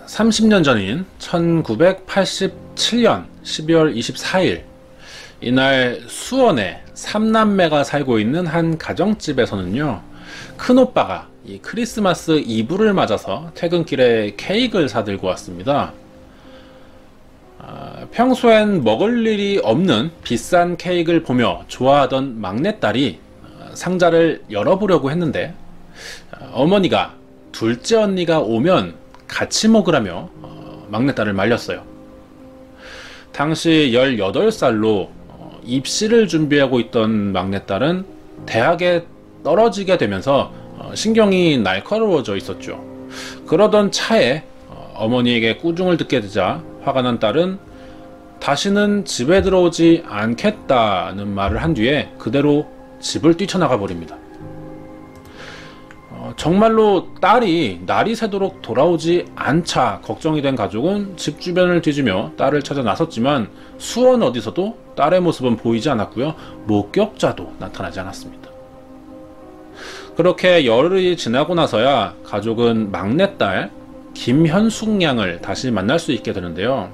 30년 전인 1987년 12월 24일, 이날 수원에 3남매가 살고 있는 한 가정집에서는요, 큰오빠가 이 크리스마스 이브를 맞아서 퇴근길에 케이크를 사들고 왔습니다. 평소엔 먹을 일이 없는 비싼 케이크를 보며 좋아하던 막내딸이 상자를 열어보려고 했는데, 어머니가 둘째 언니가 오면 같이 먹으라며 막내딸을 말렸어요. 당시 18살로 입시를 준비하고 있던 막내딸은 대학에 떨어지게 되면서 신경이 날카로워져 있었죠. 그러던 차에 어머니에게 꾸중을 듣게 되자 화가 난 딸은 다시는 집에 들어오지 않겠다는 말을 한 뒤에 그대로 집을 뛰쳐나가 버립니다. 정말로 딸이 날이 새도록 돌아오지 않자 걱정이 된 가족은 집 주변을 뒤지며 딸을 찾아 나섰지만 수원 어디서도 딸의 모습은 보이지 않았고요, 목격자도 나타나지 않았습니다. 그렇게 열흘이 지나고 나서야 가족은 막내딸 김현숙 양을 다시 만날 수 있게 되는데요.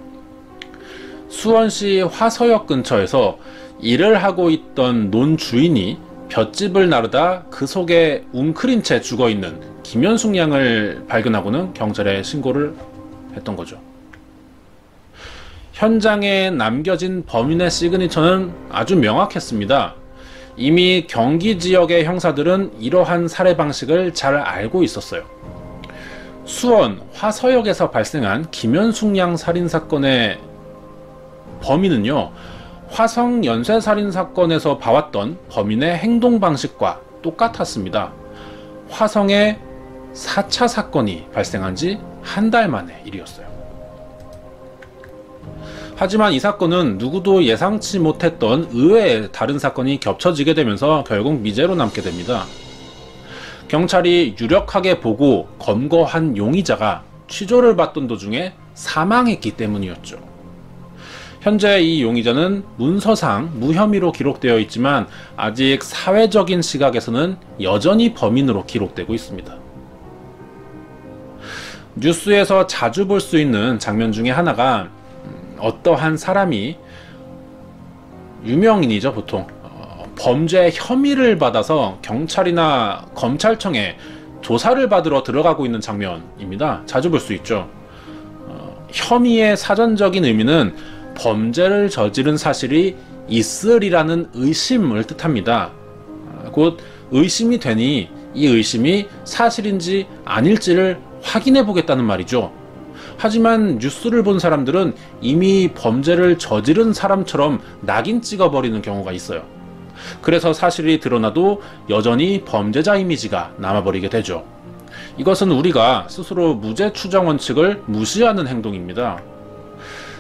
수원시 화서역 근처에서 일을 하고 있던 논 주인이 볏짚을 나르다 그 속에 웅크린 채 죽어있는 김현숙 양을 발견하고는 경찰에 신고를 했던 거죠. 현장에 남겨진 범인의 시그니처는 아주 명확했습니다. 이미 경기 지역의 형사들은 이러한 살해 방식을 잘 알고 있었어요. 수원 화서역에서 발생한 김현숙 양 살인사건의 범인은요, 화성 연쇄살인사건에서 봐왔던 범인의 행동 방식과 똑같았습니다. 화성에 4차 사건이 발생한 지 한 달 만의 일이었어요. 하지만 이 사건은 누구도 예상치 못했던 의외의 다른 사건이 겹쳐지게 되면서 결국 미제로 남게 됩니다. 경찰이 유력하게 보고 검거한 용의자가 취조를 받던 도중에 사망했기 때문이었죠. 현재 이 용의자는 문서상 무혐의로 기록되어 있지만 아직 사회적인 시각에서는 여전히 범인으로 기록되고 있습니다. 뉴스에서 자주 볼 수 있는 장면 중에 하나가 어떠한 사람이, 유명인이죠 보통, 범죄 혐의를 받아서 경찰이나 검찰청에 조사를 받으러 들어가고 있는 장면입니다. 자주 볼 수 있죠. 혐의의 사전적인 의미는 범죄를 저지른 사실이 있으리라는 의심을 뜻합니다. 곧 의심이 되니 이 의심이 사실인지 아닐지를 확인해 보겠다는 말이죠. 하지만 뉴스를 본 사람들은 이미 범죄를 저지른 사람처럼 낙인 찍어버리는 경우가 있어요. 그래서 사실이 드러나도 여전히 범죄자 이미지가 남아버리게 되죠. 이것은 우리가 스스로 무죄 추정 원칙을 무시하는 행동입니다.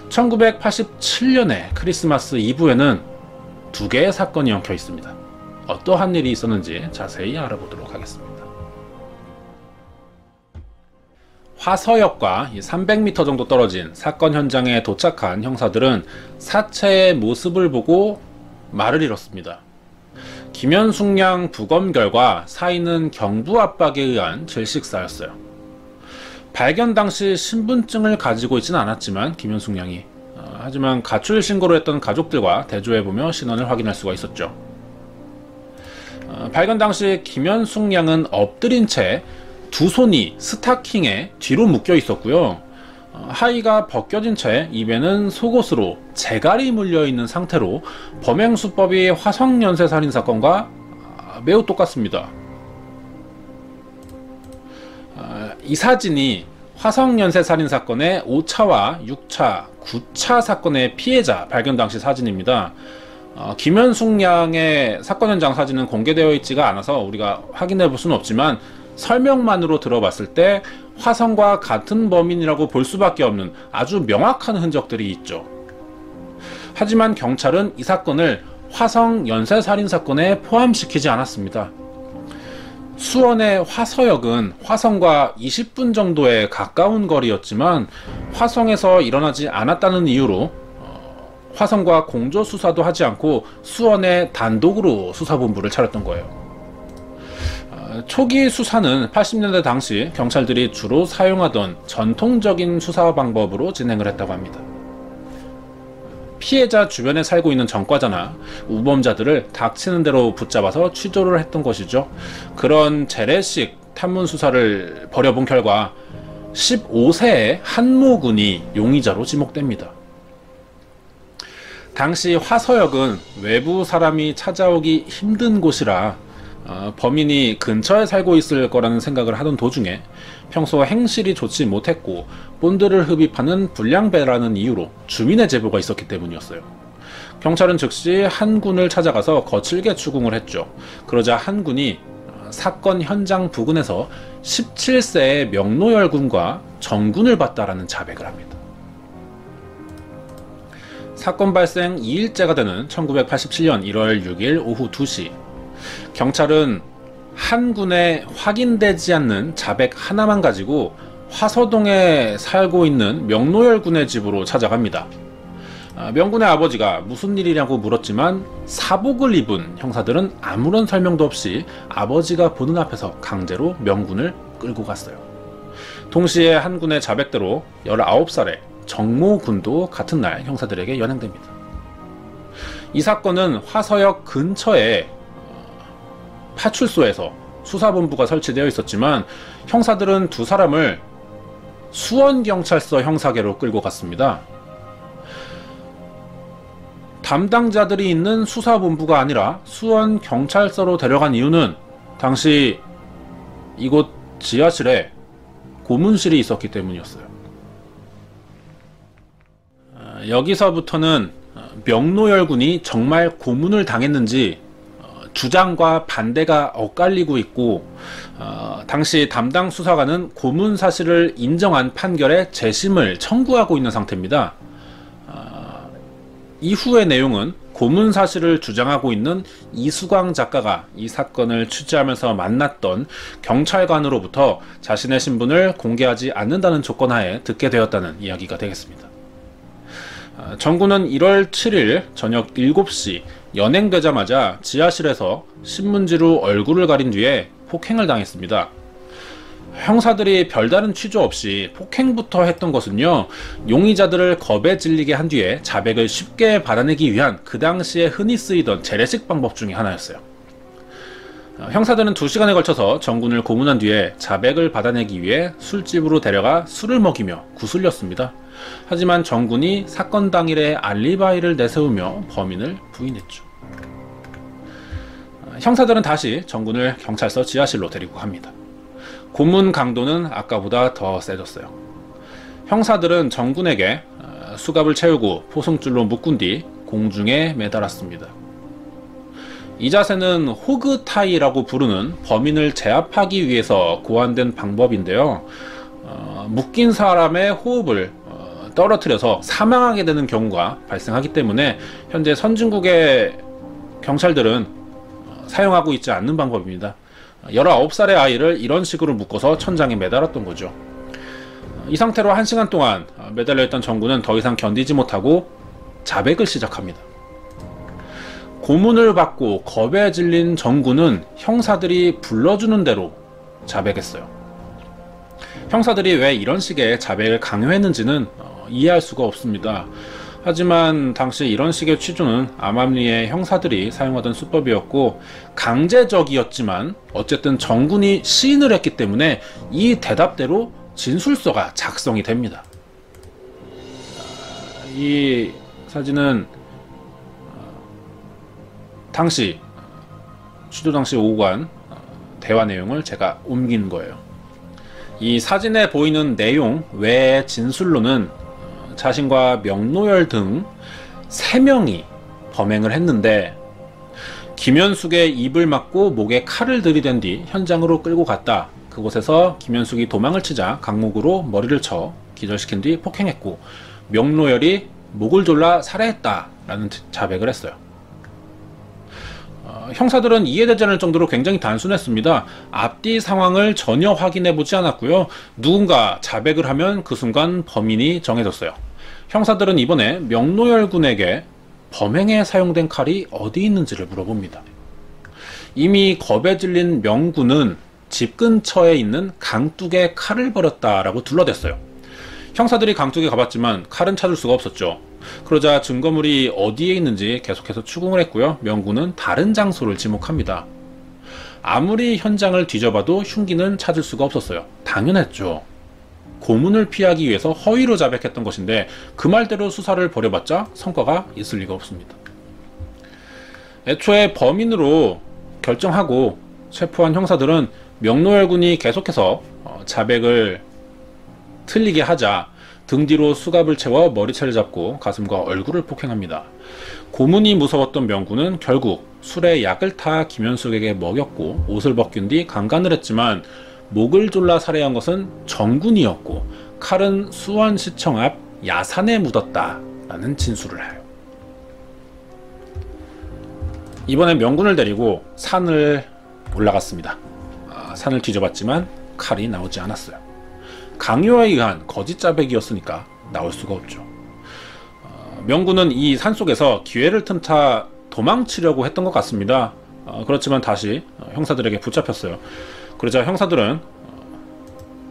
1987년의 크리스마스 이브에는 2개의 사건이 엉켜 있습니다. 어떠한 일이 있었는지 자세히 알아보도록 하겠습니다. 화서역과 300m 정도 떨어진 사건 현장에 도착한 형사들은 사체의 모습을 보고 말을 잃었습니다. 김현숙 양 부검 결과 사인은 경부 압박에 의한 질식사였어요. 발견 당시 신분증을 가지고 있지는 않았지만 김현숙 양이, 하지만 가출 신고를 했던 가족들과 대조해보며 신원을 확인할 수가 있었죠. 발견 당시 김현숙 양은 엎드린 채 두 손이 스타킹에 뒤로 묶여 있었고요. 하의가 벗겨진 채 입에는 속옷으로 재갈이 물려있는 상태로 범행수법이 화성연쇄살인사건과 매우 똑같습니다. 이 사진이 화성연쇄살인사건의 5차와 6차, 9차 사건의 피해자 발견 당시 사진입니다. 김현숙 양의 사건 현장 사진은 공개되어 있지가 않아서 우리가 확인해 볼 수는 없지만 설명만으로 들어봤을 때 화성과 같은 범인이라고 볼 수밖에 없는 아주 명확한 흔적들이 있죠. 하지만 경찰은 이 사건을 화성 연쇄살인사건에 포함시키지 않았습니다. 수원의 화서역은 화성과 20분 정도에 가까운 거리였지만 화성에서 일어나지 않았다는 이유로 화성과 공조수사도 하지 않고 수원에 단독으로 수사본부를 차렸던 거예요. 초기 수사는 80년대 당시 경찰들이 주로 사용하던 전통적인 수사 방법으로 진행을 했다고 합니다. 피해자 주변에 살고 있는 전과자나 우범자들을 닥치는 대로 붙잡아서 취조를 했던 것이죠. 그런 재래식 탐문 수사를 벌여본 결과 15세의 한모군이 용의자로 지목됩니다. 당시 화서역은 외부 사람이 찾아오기 힘든 곳이라 범인이 근처에 살고 있을 거라는 생각을 하던 도중에 평소 행실이 좋지 못했고 본드를 흡입하는 불량배라는 이유로 주민의 제보가 있었기 때문이었어요. 경찰은 즉시 한 군을 찾아가서 거칠게 추궁을 했죠. 그러자 한 군이 사건 현장 부근에서 17세의 명노열 군과 정군을 봤다라는 자백을 합니다. 사건 발생 2일째가 되는 1987년 1월 6일 오후 2시, 경찰은 한 군의 확인되지 않는 자백 하나만 가지고 화서동에 살고 있는 명노열 군의 집으로 찾아갑니다. 명군의 아버지가 무슨 일이냐고 물었지만 사복을 입은 형사들은 아무런 설명도 없이 아버지가 보는 앞에서 강제로 명군을 끌고 갔어요. 동시에 한 군의 자백대로 19살의 정모군도 같은 날 형사들에게 연행됩니다. 이 사건은 화서역 근처에 파출소에서 수사본부가 설치되어 있었지만 형사들은 두 사람을 수원경찰서 형사계로 끌고 갔습니다. 담당자들이 있는 수사본부가 아니라 수원경찰서로 데려간 이유는 당시 이곳 지하실에 고문실이 있었기 때문이었어요. 여기서부터는 명노열군이 정말 고문을 당했는지 주장과 반대가 엇갈리고 있고, 당시 담당 수사관은 고문 사실을 인정한 판결에 재심을 청구하고 있는 상태입니다. 이후의 내용은 고문 사실을 주장하고 있는 이수광 작가가 이 사건을 취재하면서 만났던 경찰관으로부터 자신의 신분을 공개하지 않는다는 조건하에 듣게 되었다는 이야기가 되겠습니다. 정군은 1월 7일 저녁 7시 연행되자마자 지하실에서 신문지로 얼굴을 가린 뒤에 폭행을 당했습니다. 형사들이 별다른 취조 없이 폭행부터 했던 것은요, 용의자들을 겁에 질리게 한 뒤에 자백을 쉽게 받아내기 위한 그 당시에 흔히 쓰이던 재래식 방법 중에 하나였어요. 형사들은 2시간에 걸쳐서 정군을 고문한 뒤에 자백을 받아내기 위해 술집으로 데려가 술을 먹이며 구슬렸습니다. 하지만 정군이 사건 당일의 알리바이를 내세우며 범인을 부인했죠. 형사들은 다시 정군을 경찰서 지하실로 데리고 갑니다. 고문 강도는 아까보다 더 세졌어요. 형사들은 정군에게 수갑을 채우고 포승줄로 묶은 뒤 공중에 매달았습니다. 이 자세는 호그타이라고 부르는 범인을 제압하기 위해서 고안된 방법인데요. 묶인 사람의 호흡을 떨어뜨려서 사망하게 되는 경우가 발생하기 때문에 현재 선진국의 경찰들은 사용하고 있지 않는 방법입니다. 19살의 아이를 이런 식으로 묶어서 천장에 매달았던 거죠. 이 상태로 1시간 동안 매달려있던 정군은 더 이상 견디지 못하고 자백을 시작합니다. 고문을 받고 겁에 질린 정군은 형사들이 불러주는 대로 자백했어요. 형사들이 왜 이런 식의 자백을 강요했는지는 이해할 수가 없습니다. 하지만 당시 이런 식의 취조는 암암리의 형사들이 사용하던 수법이었고 강제적이었지만 어쨌든 정군이 시인을 했기 때문에 이 대답대로 진술서가 작성이 됩니다. 이 사진은 당시 취조 당시 오간 대화 내용을 제가 옮긴 거예요. 이 사진에 보이는 내용 외의 진술로는 자신과 명노열 등 3명이 범행을 했는데 김현숙의 입을 막고 목에 칼을 들이댄 뒤 현장으로 끌고 갔다. 그곳에서 김현숙이 도망을 치자 강목으로 머리를 쳐 기절시킨 뒤 폭행했고 명노열이 목을 졸라 살해했다 라는 자백을 했어요. 형사들은 이해되지 않을 정도로 굉장히 단순했습니다. 앞뒤 상황을 전혀 확인해보지 않았고요. 누군가 자백을 하면 그 순간 범인이 정해졌어요. 형사들은 이번에 명노열 군에게 범행에 사용된 칼이 어디 있는지를 물어봅니다. 이미 겁에 질린 명군은 집 근처에 있는 강둑에 칼을 버렸다라고 둘러댔어요. 형사들이 강둑에 가봤지만 칼은 찾을 수가 없었죠. 그러자 증거물이 어디에 있는지 계속해서 추궁을 했고요. 명군은 다른 장소를 지목합니다. 아무리 현장을 뒤져봐도 흉기는 찾을 수가 없었어요. 당연했죠. 고문을 피하기 위해서 허위로 자백했던 것인데 그 말대로 수사를 벌여봤자 성과가 있을 리가 없습니다. 애초에 범인으로 결정하고 체포한 형사들은 명노열군이 계속해서 자백을 틀리게 하자 등 뒤로 수갑을 채워 머리채를 잡고 가슴과 얼굴을 폭행합니다. 고문이 무서웠던 명군은 결국 술에 약을 타 김현숙에게 먹였고 옷을 벗긴 뒤 강간을 했지만 목을 졸라 살해한 것은 정군이었고 칼은 수원시청 앞 야산에 묻었다라는 진술을 해요. 이번엔 명군을 데리고 산을 올라갔습니다. 산을 뒤져봤지만 칼이 나오지 않았어요. 강요에 의한 거짓 자백이었으니까 나올 수가 없죠. 명군은 이 산속에서 기회를 틈타 도망치려고 했던 것 같습니다. 그렇지만 다시 형사들에게 붙잡혔어요. 그러자 형사들은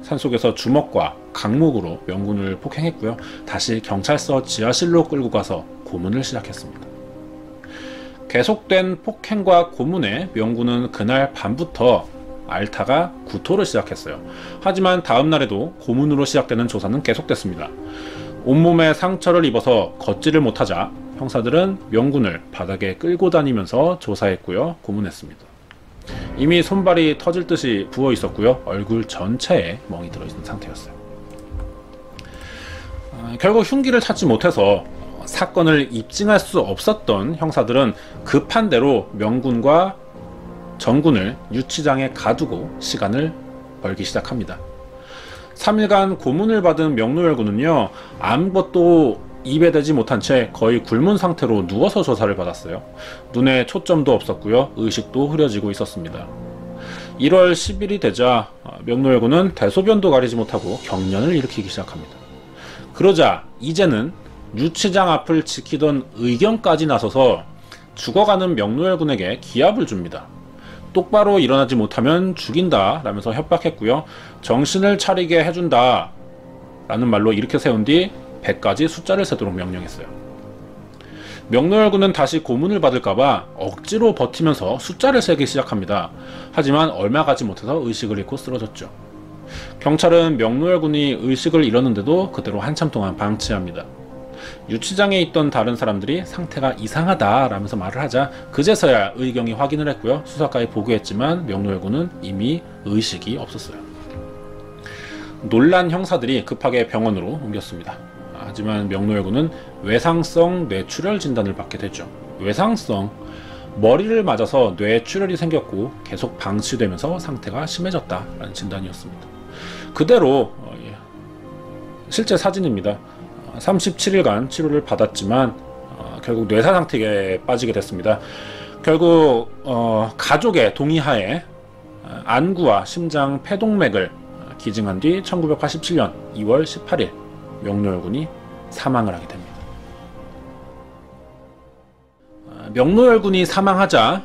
산속에서 주먹과 강목으로 명군을 폭행했고요. 다시 경찰서 지하실로 끌고 가서 고문을 시작했습니다. 계속된 폭행과 고문에 명군은 그날 밤부터 앓다가 구토를 시작했어요. 하지만 다음 날에도 고문으로 시작되는 조사는 계속됐습니다. 온몸에 상처를 입어서 걷지를 못하자 형사들은 명군을 바닥에 끌고 다니면서 조사했고요. 고문했습니다. 이미 손발이 터질 듯이 부어 있었고요. 얼굴 전체에 멍이 들어있는 상태였어요. 결국 흉기를 찾지 못해서 사건을 입증할 수 없었던 형사들은 급한 대로 명군과 정군을 유치장에 가두고 시간을 벌기 시작합니다. 3일간 고문을 받은 명노열군은요, 아무것도 입에 대지 못한 채 거의 굶은 상태로 누워서 조사를 받았어요. 눈에 초점도 없었고요. 의식도 흐려지고 있었습니다. 1월 10일이 되자 명노열군은 대소변도 가리지 못하고 경련을 일으키기 시작합니다. 그러자 이제는 유치장 앞을 지키던 의경까지 나서서 죽어가는 명노열군에게 기합을 줍니다. 똑바로 일어나지 못하면 죽인다 라면서 협박했고요. 정신을 차리게 해준다 라는 말로 일으켜 세운 뒤 100까지 숫자를 세도록 명령했어요. 명노열군은 다시 고문을 받을까봐 억지로 버티면서 숫자를 세기 시작합니다. 하지만 얼마 가지 못해서 의식을 잃고 쓰러졌죠. 경찰은 명노열군이 의식을 잃었는데도 그대로 한참 동안 방치합니다. 유치장에 있던 다른 사람들이 상태가 이상하다 라면서 말을 하자 그제서야 의경이 확인을 했고요. 수사과에 보고했지만 명노열군은 이미 의식이 없었어요. 놀란 형사들이 급하게 병원으로 옮겼습니다. 하지만 명노열군은 외상성 뇌출혈 진단을 받게 되죠. 외상성, 머리를 맞아서 뇌출혈이 생겼고 계속 방치되면서 상태가 심해졌다라는 진단이었습니다. 그대로 실제 사진입니다. 37일간 치료를 받았지만 결국 뇌사 상태에 빠지게 됐습니다. 결국 가족의 동의하에 안구와 심장 폐동맥을 기증한 뒤 1987년 2월 18일 명노열군이 사망을 하게 됩니다. 명노열군이 사망하자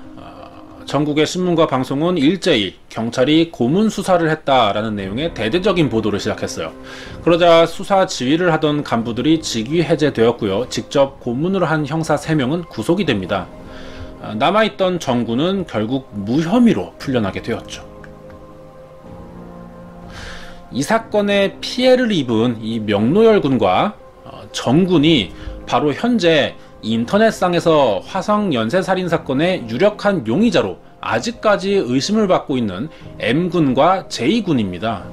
전국의 신문과 방송은 일제히 경찰이 고문 수사를 했다라는 내용의 대대적인 보도를 시작했어요. 그러자 수사 지휘를 하던 간부들이 직위 해제되었고요. 직접 고문을 한 형사 3명은 구속이 됩니다. 남아있던 정군은 결국 무혐의로 풀려나게 되었죠. 이 사건에 피해를 입은 이 명노열군과 정군이 바로 현재 인터넷상에서 화성 연쇄살인 사건의 유력한 용의자로 아직까지 의심을 받고 있는 M군과 J군입니다.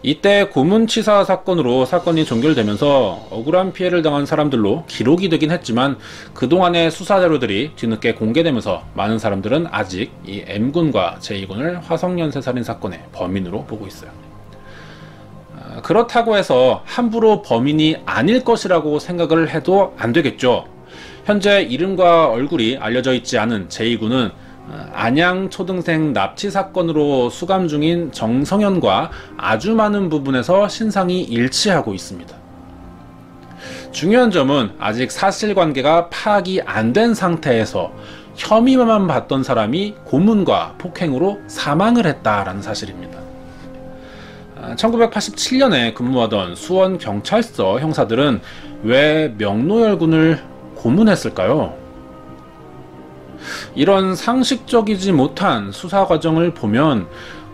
이때 고문치사 사건으로 사건이 종결되면서 억울한 피해를 당한 사람들로 기록이 되긴 했지만 그동안의 수사 자료들이 뒤늦게 공개되면서 많은 사람들은 아직 이 M군과 J군을 화성 연쇄살인 사건의 범인으로 보고 있어요. 그렇다고 해서 함부로 범인이 아닐 것이라고 생각을 해도 안 되겠죠. 현재 이름과 얼굴이 알려져 있지 않은 J군은 안양 초등생 납치 사건으로 수감 중인 정성현과 아주 많은 부분에서 신상이 일치하고 있습니다. 중요한 점은 아직 사실관계가 파악이 안 된 상태에서 혐의만 받던 사람이 고문과 폭행으로 사망을 했다라는 사실입니다. 1987년에 근무하던 수원경찰서 형사들은 왜 명노열군을 고문했을까요? 이런 상식적이지 못한 수사 과정을 보면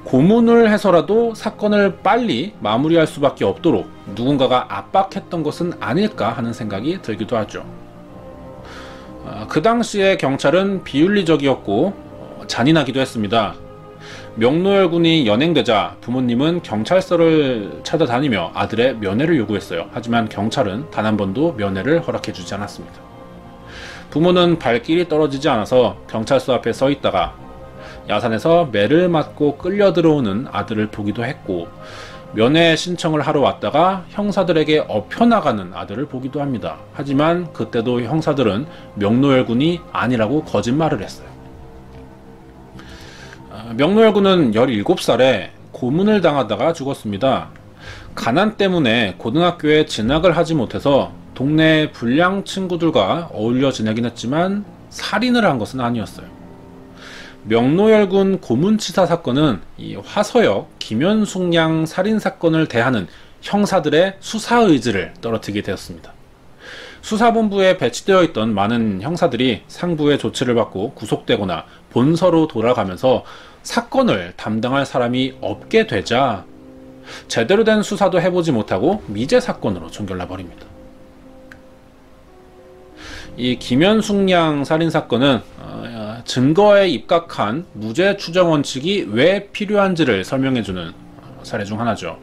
고문을 해서라도 사건을 빨리 마무리할 수밖에 없도록 누군가가 압박했던 것은 아닐까 하는 생각이 들기도 하죠. 그 당시에 경찰은 비윤리적이었고 잔인하기도 했습니다. 명노열군이 연행되자 부모님은 경찰서를 찾아다니며 아들의 면회를 요구했어요. 하지만 경찰은 단 한 번도 면회를 허락해주지 않았습니다. 부모는 발길이 떨어지지 않아서 경찰서 앞에 서 있다가 야산에서 매를 맞고 끌려 들어오는 아들을 보기도 했고, 면회 신청을 하러 왔다가 형사들에게 엎혀나가는 아들을 보기도 합니다. 하지만 그때도 형사들은 명노열군이 아니라고 거짓말을 했어요. 명노열군은 17살에 고문을 당하다가 죽었습니다. 가난 때문에 고등학교에 진학을 하지 못해서 동네 불량 친구들과 어울려 지내긴 했지만 살인을 한 것은 아니었어요. 명노열군 고문치사 사건은 이 화서역 김현숙양 살인사건을 대하는 형사들의 수사 의지를 떨어뜨리게 되었습니다. 수사본부에 배치되어 있던 많은 형사들이 상부의 조치를 받고 구속되거나 본서로 돌아가면서 사건을 담당할 사람이 없게 되자 제대로 된 수사도 해보지 못하고 미제 사건으로 종결나 버립니다. 이 김현숙양 살인사건은 증거에 입각한 무죄 추정 원칙이 왜 필요한지를 설명해주는 사례 중 하나죠.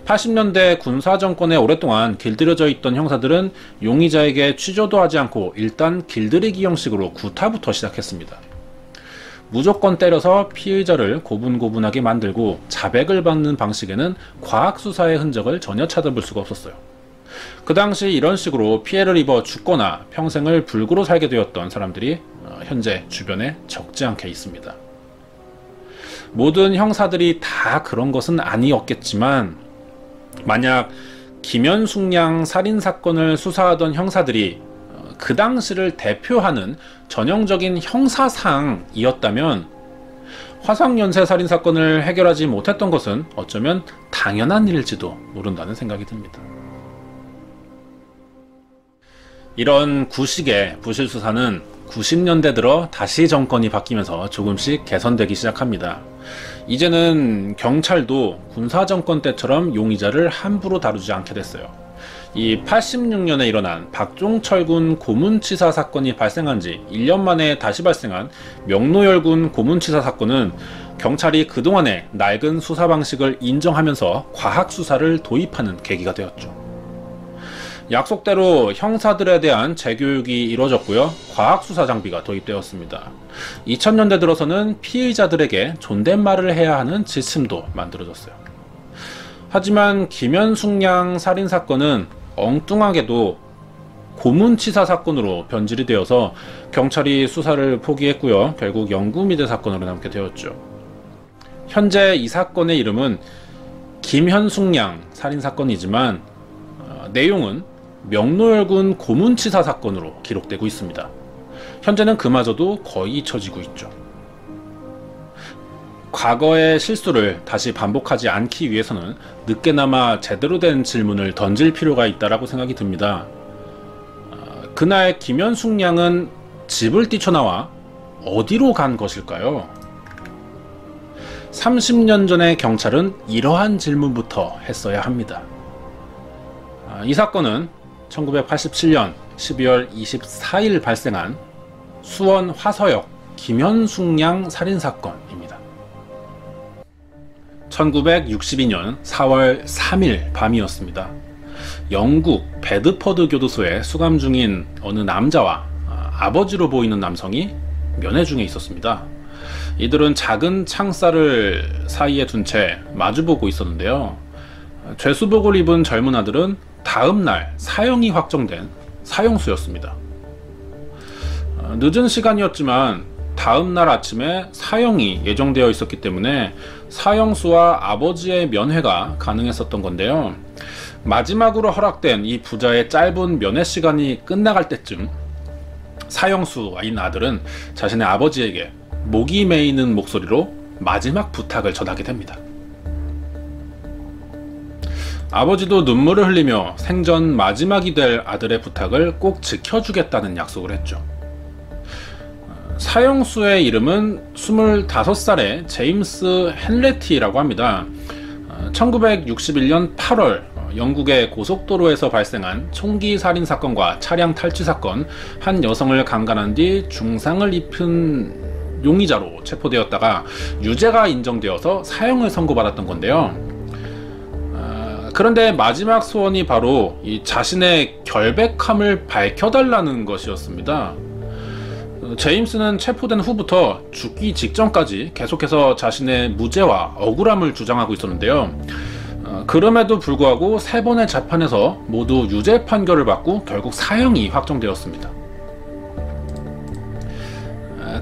80년대 군사정권에 오랫동안 길들여져 있던 형사들은 용의자에게 취조도 하지 않고 일단 길들이기 형식으로 구타부터 시작했습니다. 무조건 때려서 피의자를 고분고분하게 만들고 자백을 받는 방식에는 과학수사의 흔적을 전혀 찾아볼 수가 없었어요. 그 당시 이런 식으로 피해를 입어 죽거나 평생을 불구로 살게 되었던 사람들이 현재 주변에 적지 않게 있습니다. 모든 형사들이 다 그런 것은 아니었겠지만, 만약 김현숙양 살인사건을 수사하던 형사들이 그 당시를 대표하는 전형적인 형사상이었다면 화상연쇄 살인사건을 해결하지 못했던 것은 어쩌면 당연한 일일지도 모른다는 생각이 듭니다. 이런 구식의 부실수사는 90년대 들어 다시 정권이 바뀌면서 조금씩 개선되기 시작합니다. 이제는 경찰도 군사정권 때처럼 용의자를 함부로 다루지 않게 됐어요. 이 86년에 일어난 박종철군 고문치사 사건이 발생한 지 1년 만에 다시 발생한 명노열군 고문치사 사건은 경찰이 그동안의 낡은 수사 방식을 인정하면서 과학수사를 도입하는 계기가 되었죠. 약속대로 형사들에 대한 재교육이 이루어졌고요. 과학수사 장비가 도입되었습니다. 2000년대 들어서는 피의자들에게 존댓말을 해야 하는 지침도 만들어졌어요. 하지만 김현숙양 살인사건은 엉뚱하게도 고문치사 사건으로 변질이 되어서 경찰이 수사를 포기했고요. 결국 영구미제 사건으로 남게 되었죠. 현재 이 사건의 이름은 김현숙양 살인사건이지만 내용은 명노열군 고문치사 사건으로 기록되고 있습니다. 현재는 그마저도 거의 잊혀지고 있죠. 과거의 실수를 다시 반복하지 않기 위해서는 늦게나마 제대로 된 질문을 던질 필요가 있다고 생각이 듭니다. 그날 김현숙 양은 집을 뛰쳐나와 어디로 간 것일까요? 30년 전의 경찰은 이러한 질문부터 했어야 합니다. 이 사건은 1987년 12월 24일 발생한 수원 화서역 김현숙양 살인사건입니다. 1962년 4월 3일 밤이었습니다. 영국 베드퍼드 교도소에 수감 중인 어느 남자와 아버지로 보이는 남성이 면회 중에 있었습니다. 이들은 작은 창살을 사이에 둔 채 마주보고 있었는데요. 죄수복을 입은 젊은 아들은 다음날 사형이 확정된 사형수였습니다. 늦은 시간이었지만 다음날 아침에 사형이 예정되어 있었기 때문에 사형수와 아버지의 면회가 가능했었던 건데요. 마지막으로 허락된 이 부자의 짧은 면회 시간이 끝나갈 때쯤 사형수인 아들은 자신의 아버지에게 목이 메이는 목소리로 마지막 부탁을 전하게 됩니다. 아버지도 눈물을 흘리며 생전 마지막이 될 아들의 부탁을 꼭 지켜주겠다는 약속을 했죠. 사형수의 이름은 25살의 제임스 헨레티라고 합니다. 1961년 8월 영국의 고속도로에서 발생한 총기 살인 사건과 차량 탈취 사건, 한 여성을 강간한 뒤 중상을 입힌 용의자로 체포되었다가 유죄가 인정되어서 사형을 선고받았던 건데요. 그런데 마지막 소원이 바로 이 자신의 결백함을 밝혀달라는 것이었습니다. 제임스는 체포된 후부터 죽기 직전까지 계속해서 자신의 무죄와 억울함을 주장하고 있었는데요. 그럼에도 불구하고 3번의 재판에서 모두 유죄 판결을 받고 결국 사형이 확정되었습니다.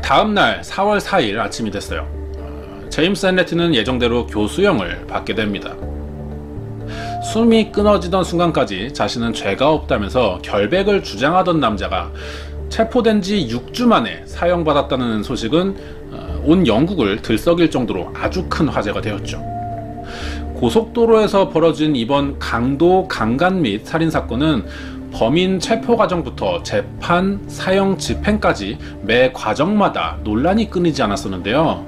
다음날 4월 4일 아침이 됐어요. 제임스 헨레티는 예정대로 교수형을 받게 됩니다. 숨이 끊어지던 순간까지 자신은 죄가 없다면서 결백을 주장하던 남자가 체포된 지 6주 만에 사형받았다는 소식은 온 영국을 들썩일 정도로 아주 큰 화제가 되었죠. 고속도로에서 벌어진 이번 강도 강간 및 살인 사건은 범인 체포 과정부터 재판, 사형 집행까지 매 과정마다 논란이 끊이지 않았었는데요.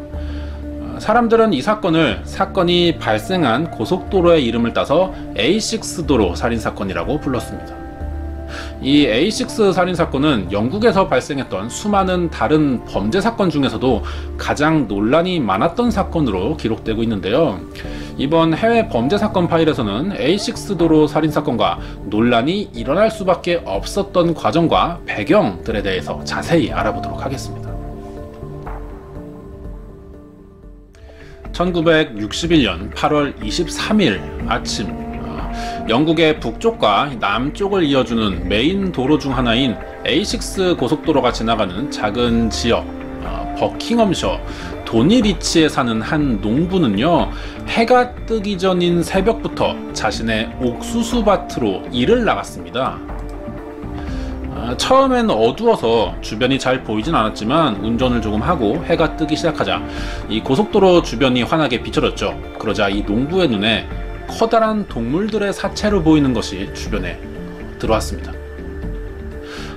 사람들은 이 사건이 발생한 고속도로의 이름을 따서 A6 도로 살인사건이라고 불렀습니다. 이 A6 살인사건은 영국에서 발생했던 수많은 다른 범죄 사건 중에서도 가장 논란이 많았던 사건으로 기록되고 있는데요. 이번 해외 범죄 사건 파일에서는 A6 도로 살인사건과 논란이 일어날 수밖에 없었던 과정과 배경들에 대해서 자세히 알아보도록 하겠습니다. 1961년 8월 23일 아침, 영국의 북쪽과 남쪽을 이어주는 메인 도로 중 하나인 A6 고속도로가 지나가는 작은 지역 버킹엄셔 도니리치에 사는 한 농부는요, 해가 뜨기 전인 새벽부터 자신의 옥수수밭으로 일을 나갔습니다. 처음엔 어두워서 주변이 잘 보이진 않았지만 운전을 조금 하고 해가 뜨기 시작하자 이 고속도로 주변이 환하게 비춰졌죠. 그러자 이 농부의 눈에 커다란 동물들의 사체로 보이는 것이 주변에 들어왔습니다.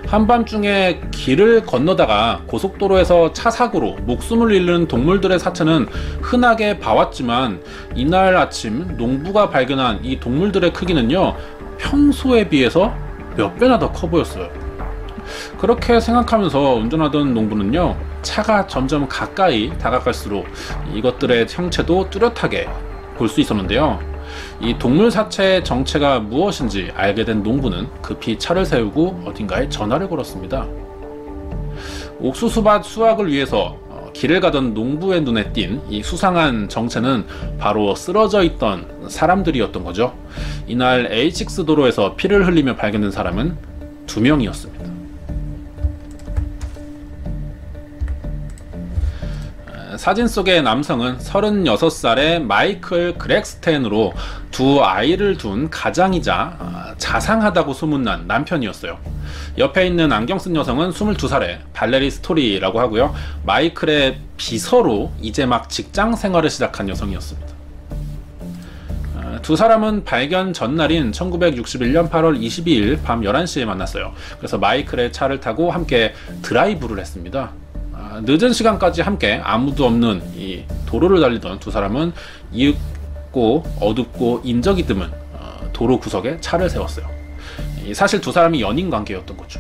한밤중에 길을 건너다가 고속도로에서 차 사고로 목숨을 잃는 동물들의 사체는 흔하게 봐왔지만 이날 아침 농부가 발견한 이 동물들의 크기는요, 평소에 비해서 몇 배나 더 커 보였어요. 그렇게 생각하면서 운전하던 농부는요, 차가 점점 가까이 다가갈수록 이것들의 형체도 뚜렷하게 볼 수 있었는데요. 이 동물 사체의 정체가 무엇인지 알게 된 농부는 급히 차를 세우고 어딘가에 전화를 걸었습니다. 옥수수밭 수확을 위해서 길을 가던 농부의 눈에 띈 이 수상한 정체는 바로 쓰러져 있던 사람들이었던 거죠. 이날 A6 도로에서 피를 흘리며 발견된 사람은 2명이었습니다. 사진 속의 남성은 36살의 마이클 그렉스텐으로 2아이를 둔 가장이자 자상하다고 소문난 남편이었어요. 옆에 있는 안경 쓴 여성은 22살의 발레리 스토리라고 하고요. 마이클의 비서로 이제 막 직장 생활을 시작한 여성이었습니다. 두 사람은 발견 전날인 1961년 8월 22일 밤 11시에 만났어요. 그래서 마이클의 차를 타고 함께 드라이브를 했습니다. 늦은 시간까지 함께 아무도 없는 이 도로를 달리던 두 사람은 이윽고 어둡고 인적이 드문 도로 구석에 차를 세웠어요. 사실 두 사람이 연인 관계였던 거죠.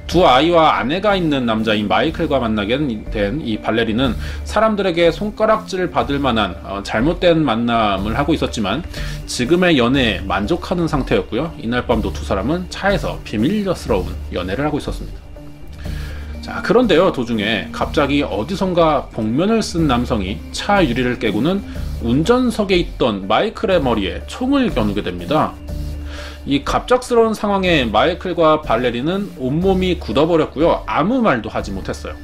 두 아이와 아내가 있는 남자인 마이클과 만나게 된 이 발레리는 사람들에게 손가락질 받을 만한 잘못된 만남을 하고 있었지만 지금의 연애에 만족하는 상태였고요. 이날 밤도 두 사람은 차에서 비밀스러운 연애를 하고 있었습니다. 자, 그런데요, 도중에 갑자기 어디선가 복면을 쓴 남성이 차 유리를 깨고는 운전석에 있던 마이클의 머리에 총을 겨누게 됩니다. 이 갑작스러운 상황에 마이클과 발레리는 온몸이 굳어버렸고요. 아무 말도 하지 못했어요.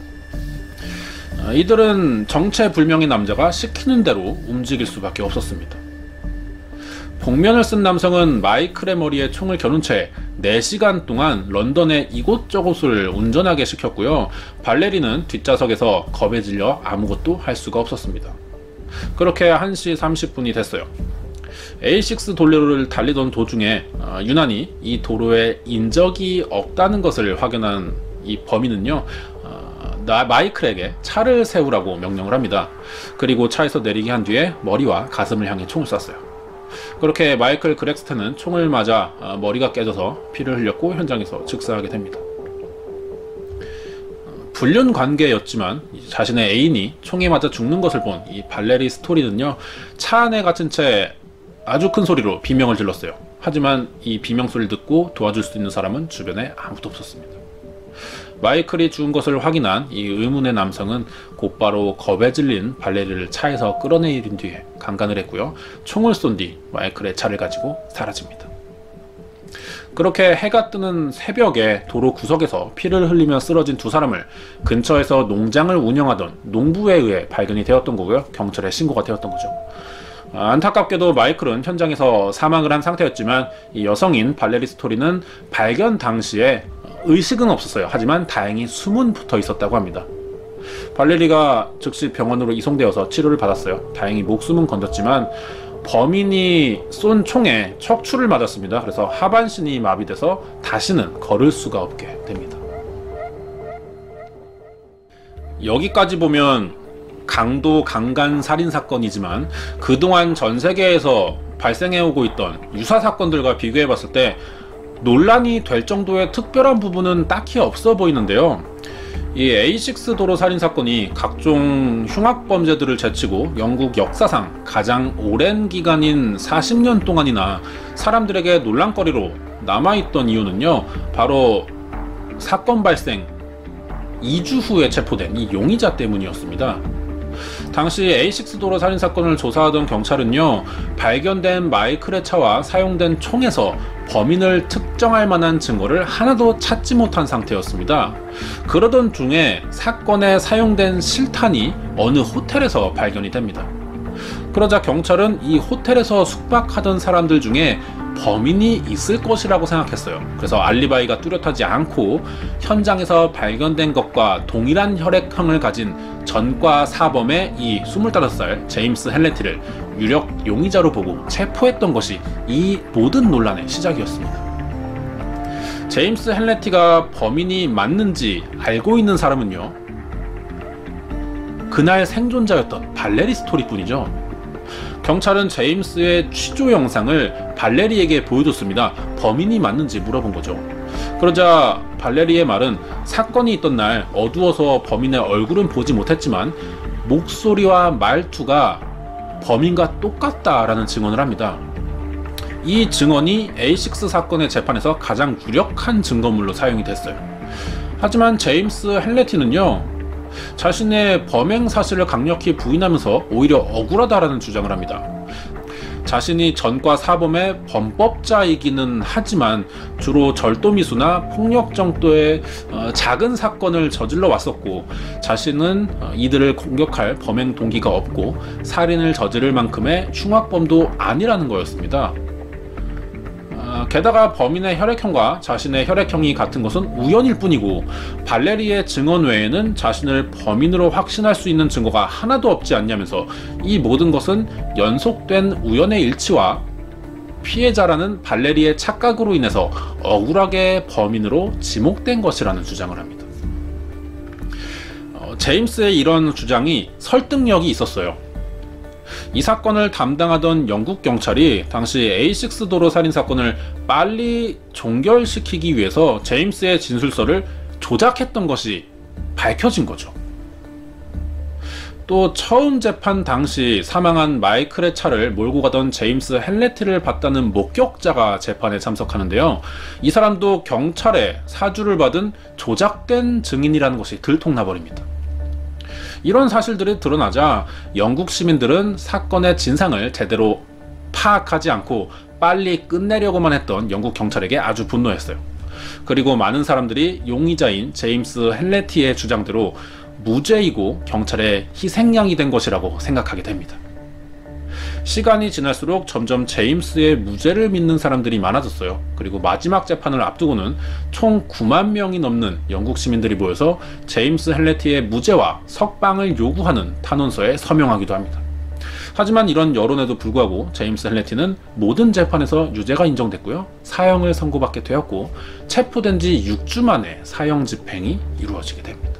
이들은 정체불명의 남자가 시키는 대로 움직일 수밖에 없었습니다. 복면을 쓴 남성은 마이클의 머리에 총을 겨눈 채 4시간 동안 런던의 이곳저곳을 운전하게 시켰고요. 발레리는 뒷좌석에서 겁에 질려 아무것도 할 수가 없었습니다. 그렇게 1시 30분이 됐어요. A6 도로를 달리던 도중에 유난히 이 도로에 인적이 없다는 것을 확인한 이 범인은요, 마이클에게 차를 세우라고 명령을 합니다. 그리고 차에서 내리게 한 뒤에 머리와 가슴을 향해 총을 쐈어요. 그렇게 마이클 그렉스턴은 총을 맞아 머리가 깨져서 피를 흘렸고 현장에서 즉사하게 됩니다. 불륜 관계였지만 자신의 애인이 총에 맞아 죽는 것을 본 이 발레리 스토리는요, 차 안에 갇힌 채 아주 큰 소리로 비명을 질렀어요. 하지만 이 비명 소리를 듣고 도와줄 수 있는 사람은 주변에 아무도 없었습니다. 마이클이 죽은 것을 확인한 이 의문의 남성은 곧바로 겁에 질린 발레리를 차에서 끌어내린 뒤에 강간을 했고요. 총을 쏜 뒤 마이클의 차를 가지고 사라집니다. 그렇게 해가 뜨는 새벽에 도로 구석에서 피를 흘리며 쓰러진 두 사람을 근처에서 농장을 운영하던 농부에 의해 발견이 되었던 거고요. 경찰에 신고가 되었던 거죠. 안타깝게도 마이클은 현장에서 사망을 한 상태였지만 이 여성인 발레리 스토리는 발견 당시에 의식은 없었어요. 하지만 다행히 숨은 붙어 있었다고 합니다. 발레리가 즉시 병원으로 이송되어서 치료를 받았어요. 다행히 목숨은 건졌지만 범인이 쏜 총에 척추를 맞았습니다. 그래서 하반신이 마비돼서 다시는 걸을 수가 없게 됩니다. 여기까지 보면 강도 강간 살인 사건이지만 그동안 전 세계에서 발생해오고 있던 유사 사건들과 비교해봤을 때 논란이 될 정도의 특별한 부분은 딱히 없어 보이는데요. 이 A6 도로 살인 사건이 각종 흉악 범죄들을 제치고 영국 역사상 가장 오랜 기간인 40년 동안이나 사람들에게 논란거리로 남아있던 이유는요, 바로 사건 발생 2주 후에 체포된 이 용의자 때문이었습니다. 당시 A6 도로 살인 사건을 조사하던 경찰은요, 발견된 마이클의 차와 사용된 총에서 범인을 특정할 만한 증거를 하나도 찾지 못한 상태였습니다. 그러던 중에 사건에 사용된 실탄이 어느 호텔에서 발견이 됩니다. 그러자 경찰은 이 호텔에서 숙박하던 사람들 중에 범인이 있을 것이라고 생각했어요. 그래서 알리바이가 뚜렷하지 않고 현장에서 발견된 것과 동일한 혈액형을 가진 전과 사범의 이 25살 제임스 헬레티를 유력 용의자로 보고 체포했던 것이 이 모든 논란의 시작이었습니다. 제임스 헬레티가 범인이 맞는지 알고 있는 사람은요, 그날 생존자였던 발레리 스토리뿐이죠. 경찰은 제임스의 취조 영상을 발레리에게 보여줬습니다. 범인이 맞는지 물어본 거죠. 그러자 발레리의 말은 사건이 있던 날 어두워서 범인의 얼굴은 보지 못했지만 목소리와 말투가 범인과 똑같다라는 증언을 합니다. 이 증언이 A6 사건의 재판에서 가장 유력한 증거물로 사용이 됐어요. 하지만 제임스 헬레티는요, 자신의 범행 사실을 강력히 부인하면서 오히려 억울하다라는 주장을 합니다. 자신이 전과 사범의 범법자이기는 하지만 주로 절도미수나 폭력 정도의 작은 사건을 저질러 왔었고, 자신은 이들을 공격할 범행 동기가 없고 살인을 저지를 만큼의 흉악범도 아니라는 거였습니다. 게다가 범인의 혈액형과 자신의 혈액형이 같은 것은 우연일 뿐이고 발레리의 증언 외에는 자신을 범인으로 확신할 수 있는 증거가 하나도 없지 않냐면서 이 모든 것은 연속된 우연의 일치와 피해자라는 발레리의 착각으로 인해서 억울하게 범인으로 지목된 것이라는 주장을 합니다. 제임스의 이런 주장이 설득력이 있었어요. 이 사건을 담당하던 영국 경찰이 당시 A6 도로 살인 사건을 빨리 종결시키기 위해서 제임스의 진술서를 조작했던 것이 밝혀진 거죠. 또 처음 재판 당시 사망한 마이클의 차를 몰고 가던 제임스 헬레티를 봤다는 목격자가 재판에 참석하는데요. 이 사람도 경찰에 사주를 받은 조작된 증인이라는 것이 들통나버립니다. 이런 사실들이 드러나자 영국 시민들은 사건의 진상을 제대로 파악하지 않고 빨리 끝내려고만 했던 영국 경찰에게 아주 분노했어요. 그리고 많은 사람들이 용의자인 제임스 헬레티의 주장대로 무죄이고 경찰의 희생양이 된 것이라고 생각하게 됩니다. 시간이 지날수록 점점 제임스의 무죄를 믿는 사람들이 많아졌어요. 그리고 마지막 재판을 앞두고는 총 9만 명이 넘는 영국 시민들이 모여서 제임스 헬레티의 무죄와 석방을 요구하는 탄원서에 서명하기도 합니다. 하지만 이런 여론에도 불구하고 제임스 헬레티는 모든 재판에서 유죄가 인정됐고요. 사형을 선고받게 되었고 체포된 지 6주 만에 사형 집행이 이루어지게 됩니다.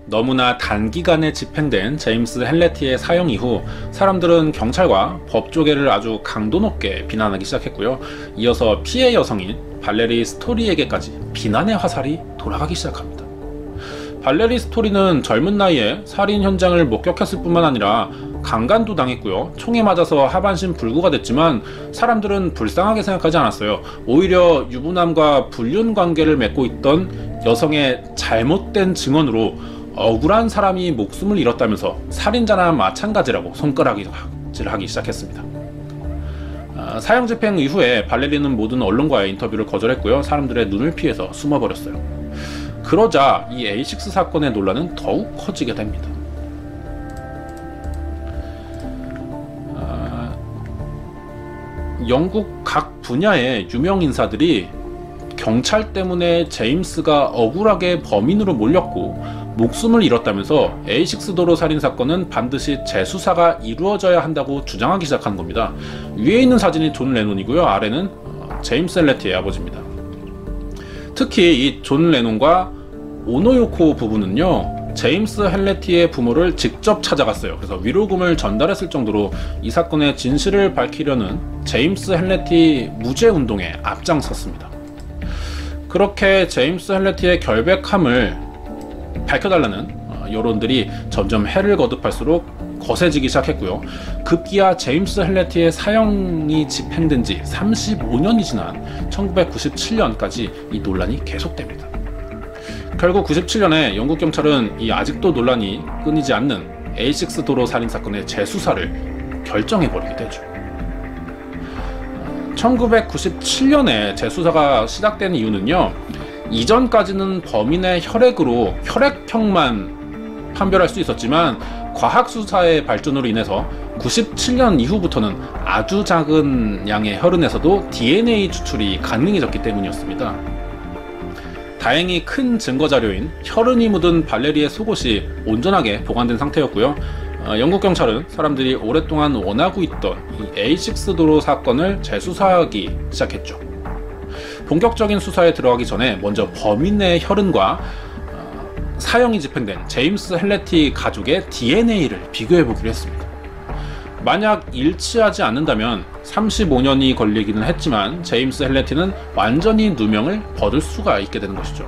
너무나 단기간에 집행된 제임스 헬레티의 사형 이후 사람들은 경찰과 법조계를 아주 강도 높게 비난하기 시작했고요. 이어서 피해 여성인 발레리 스토리에게까지 비난의 화살이 돌아가기 시작합니다. 발레리 스토리는 젊은 나이에 살인 현장을 목격했을 뿐만 아니라 강간도 당했고요. 총에 맞아서 하반신 불구가 됐지만 사람들은 불쌍하게 생각하지 않았어요. 오히려 유부남과 불륜 관계를 맺고 있던 여성의 잘못된 증언으로 억울한 사람이 목숨을 잃었다면서 살인자나 마찬가지라고 손가락질하기 시작했습니다. 사형 집행 이후에 발레리는 모든 언론과의 인터뷰를 거절했고요. 사람들의 눈을 피해서 숨어버렸어요. 그러자 이 A6 사건의 논란은 더욱 커지게 됩니다. 영국 각 분야의 유명 인사들이 경찰 때문에 제임스가 억울하게 범인으로 몰렸고 목숨을 잃었다면서 A6 도로 살인 사건은 반드시 재수사가 이루어져야 한다고 주장하기 시작한 겁니다. 위에 있는 사진이 존 레논이고요. 아래는 제임스 헬레티의 아버지입니다. 특히 이 존 레논과 오노요코 부부는요, 제임스 헬레티의 부모를 직접 찾아갔어요. 그래서 위로금을 전달했을 정도로 이 사건의 진실을 밝히려는 제임스 헬레티 무죄 운동에 앞장섰습니다. 그렇게 제임스 헬레티의 결백함을 밝혀달라는 여론들이 점점 해를 거듭할수록 거세지기 시작했고요. 급기야 제임스 헬레티의 사형이 집행된 지 35년이 지난 1997년까지 이 논란이 계속됩니다. 결국 97년에 영국 경찰은 이 아직도 논란이 끊이지 않는 A6 도로 살인 사건의 재수사를 결정해버리게 되죠. 1997년에 재수사가 시작된 이유는요, 이전까지는 범인의 혈액으로 혈액형만 판별할 수 있었지만 과학수사의 발전으로 인해서 97년 이후부터는 아주 작은 양의 혈흔에서도 DNA 추출이 가능해졌기 때문이었습니다. 다행히 큰 증거자료인 혈흔이 묻은 발레리의 속옷이 온전하게 보관된 상태였고요. 영국 경찰은 사람들이 오랫동안 원하고 있던 이 A6 도로 사건을 재수사하기 시작했죠. 본격적인 수사에 들어가기 전에 먼저 범인의 혈흔과 사형이 집행된 제임스 헬레티 가족의 DNA를 비교해보기로 했습니다. 만약 일치하지 않는다면 35년이 걸리기는 했지만 제임스 헬레티는 완전히 누명을 벗을 수가 있게 되는 것이죠.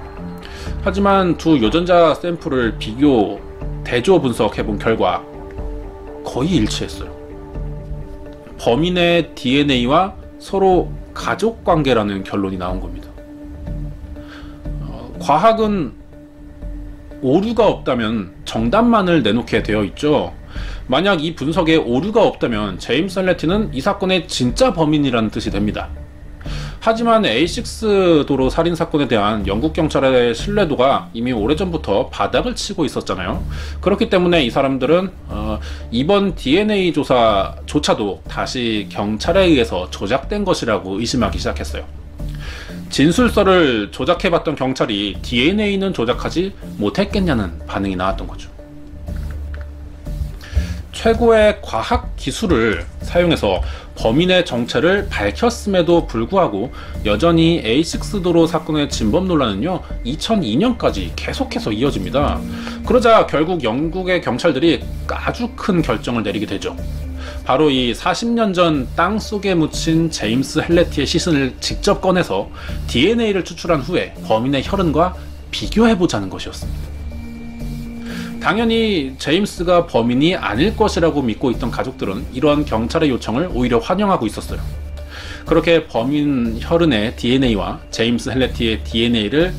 하지만 두 유전자 샘플을 비교, 대조 분석해본 결과 거의 일치했어요. 범인의 DNA와 서로 가족 관계라는 결론이 나온 겁니다. 과학은 오류가 없다면 정답만을 내놓게 되어 있죠. 만약 이 분석에 오류가 없다면 제임스 헬레티는 이 사건의 진짜 범인이라는 뜻이 됩니다. 하지만 A6 도로 살인 사건에 대한 영국 경찰의 신뢰도가 이미 오래전부터 바닥을 치고 있었잖아요. 그렇기 때문에 이 사람들은 이번 DNA 조사조차도 다시 경찰에 의해서 조작된 것이라고 의심하기 시작했어요. 진술서를 조작해봤던 경찰이 DNA는 조작하지 못했겠냐는 반응이 나왔던 거죠. 최고의 과학 기술을 사용해서 범인의 정체를 밝혔음에도 불구하고 여전히 A6 도로 사건의 진범 논란은요, 2002년까지 계속해서 이어집니다. 그러자 결국 영국의 경찰들이 아주 큰 결정을 내리게 되죠. 바로 이 40년 전 땅속에 묻힌 제임스 헬레티의 시신을 직접 꺼내서 DNA를 추출한 후에 범인의 혈흔과 비교해보자는 것이었습니다. 당연히 제임스가 범인이 아닐 것이라고 믿고 있던 가족들은 이러한 경찰의 요청을 오히려 환영하고 있었어요. 그렇게 범인 혈흔의 DNA와 제임스 헬레티의 DNA를